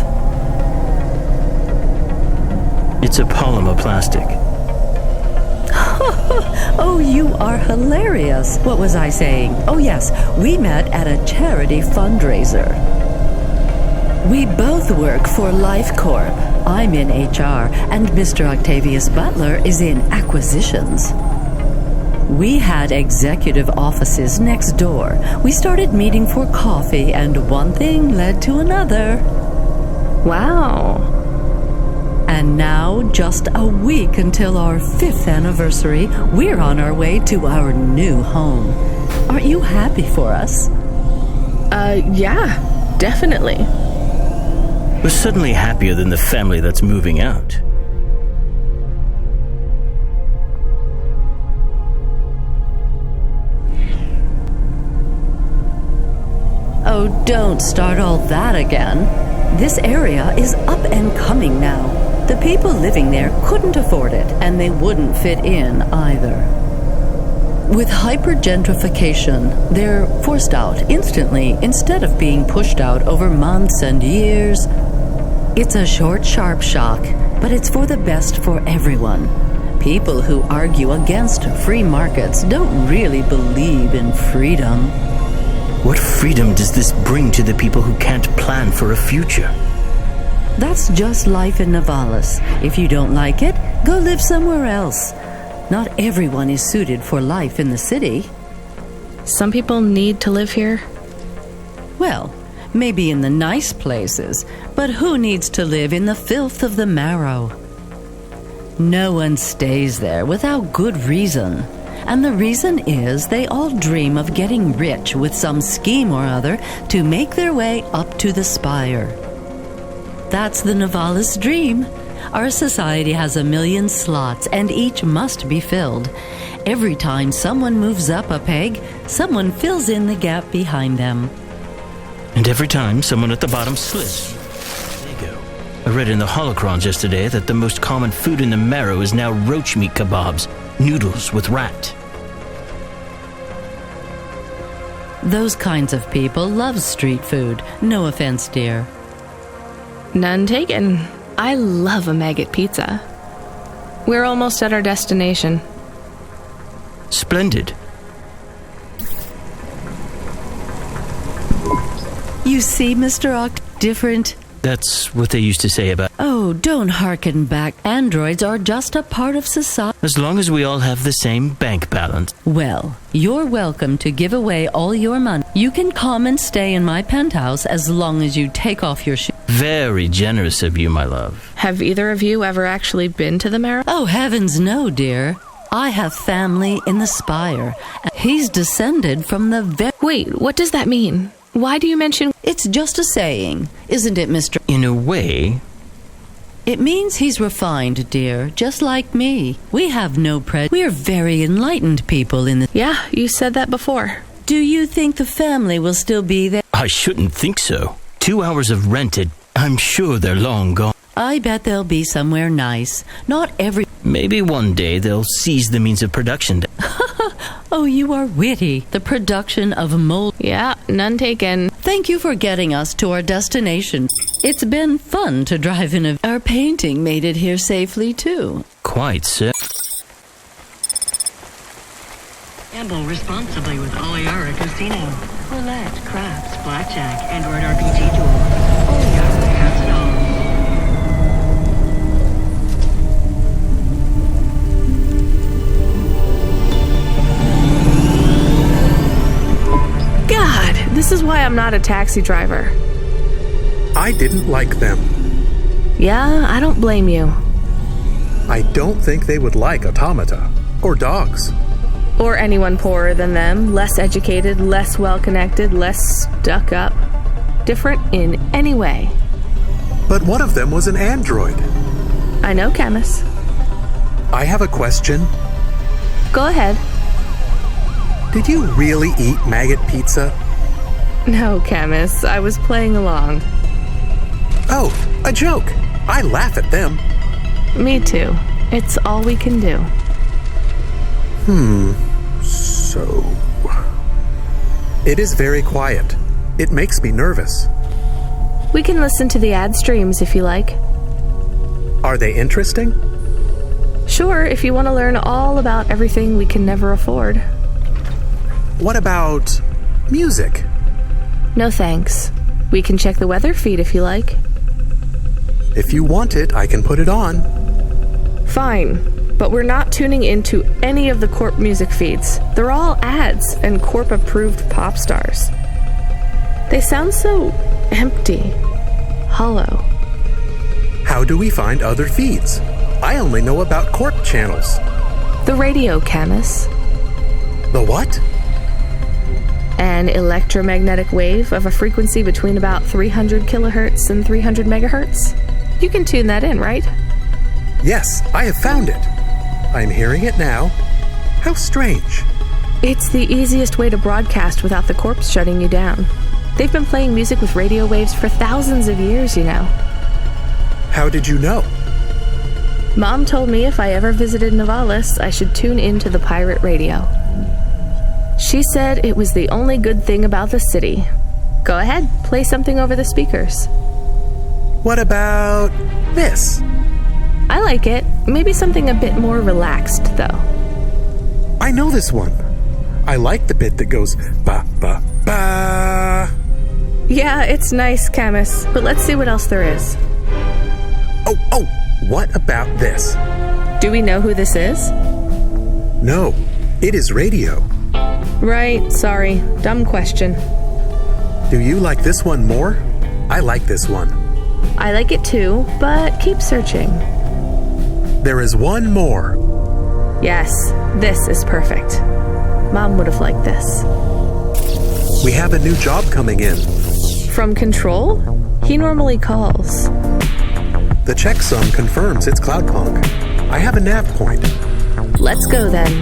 It's a polymer plastic. Oh, you are hilarious. What was I saying? Oh, yes, we met at a charity fundraiser. We both work for Life Corp. I'm in HR, and Mr. Octavius Butler is in acquisitions. We had executive offices next door. We started meeting for coffee, and one thing led to another. Wow. And now, just a week until our 5th anniversary, we're on our way to our new home. Aren't you happy for us? Yeah, definitely. We're suddenly happier than the family that's moving out. Oh, don't start all that again. This area is up and coming now. The people living there couldn't afford it, and they wouldn't fit in either. With hypergentrification, they're forced out instantly instead of being pushed out over months and years. It's a short, sharp shock, but it's for the best for everyone. People who argue against free markets don't really believe in freedom. What freedom does this bring to the people who can't plan for a future? That's just life in Nivalis. If you don't like it, go live somewhere else. Not everyone is suited for life in the city. Some people need to live here. Well, maybe in the nice places, but who needs to live in the filth of the marrow? No one stays there without good reason. And the reason is they all dream of getting rich with some scheme or other to make their way up to the spire. That's the Nivalis dream. Our society has 1 million slots, and each must be filled. Every time someone moves up a peg, someone fills in the gap behind them. And every time someone at the bottom slips. There you go. I read in the holocrons yesterday that the most common food in the marrow is now roach meat kebabs, noodles with rat. Those kinds of people love street food. No offense, dear. None taken. I love a maggot pizza. We're almost at our destination. Splendid. You see, Mr. Oct, different. That's what they used to say about... Oh, don't hearken back. Androids are just a part of society. As long as we all have the same bank balance. Well, you're welcome to give away all your money. You can come and stay in my penthouse as long as you take off your shoes. Very generous of you, my love. Have either of you ever actually been to the marrow? Oh, heavens no, dear. I have family in the spire. He's descended from the Wait, what does that mean? Why do you mention... It's just a saying, isn't it, Mr... In a way... It means he's refined, dear, just like me. We have no We're very enlightened people in the... Yeah, you said that before. Do you think the family will still be there? I shouldn't think so. 2 hours of rented. I'm sure they're long gone. I bet they'll be somewhere nice. Not every... Maybe one day they'll seize the means of production. Oh, you are witty. The production of mold... Yeah, none taken. Thank you for getting us to our destination. It's been fun to drive in our painting made it here safely, too. Quite, sir. Gamble responsibly with Oliara Casino. Roulette, craps, blackjack, Android RPG duel. Oliara has it all. God, this is why I'm not a taxi driver. I didn't like them. Yeah, I don't blame you. I don't think they would like automata or dogs. Or anyone poorer than them, less educated, less well-connected, less stuck up. Different in any way. But one of them was an android. I know, Camus. I have a question. Go ahead. Did you really eat maggot pizza? No, Camus. I was playing along. Oh, a joke. I laugh at them. Me too. It's all we can do. So... It is very quiet. It makes me nervous. We can listen to the ad streams if you like. Are they interesting? Sure, if you want to learn all about everything we can never afford. What about music? No thanks. We can check the weather feed if you like. If you want it, I can put it on. Fine, but we're not tuning into any of the Corp music feeds. They're all ads and Corp-approved pop stars. They sound so empty, hollow. How do we find other feeds? I only know about Corp channels. The radio, Camus. The what? An electromagnetic wave of a frequency between about 300 kilohertz and 300 megahertz. You can tune that in, right? Yes, I have found it. I'm hearing it now. How strange. It's the easiest way to broadcast without the corpse shutting you down. They've been playing music with radio waves for thousands of years, you know. How did you know? Mom told me if I ever visited Novalis, I should tune into the pirate radio. She said it was the only good thing about the city. Go ahead, play something over the speakers. What about this? I like it. Maybe something a bit more relaxed, though. I know this one. I like the bit that goes ba ba ba. Yeah, it's nice, Camus, but let's see what else there is. Oh, what about this? Do we know who this is? No, it is radio. Right, sorry. Dumb question. Do you like this one more? I like this one. I like it too, but keep searching. There is one more. Yes, this is perfect. Mom would have liked this. We have a new job coming in. From Control? He normally calls. The checksum confirms it's CloudPunk. I have a nav point. Let's go then.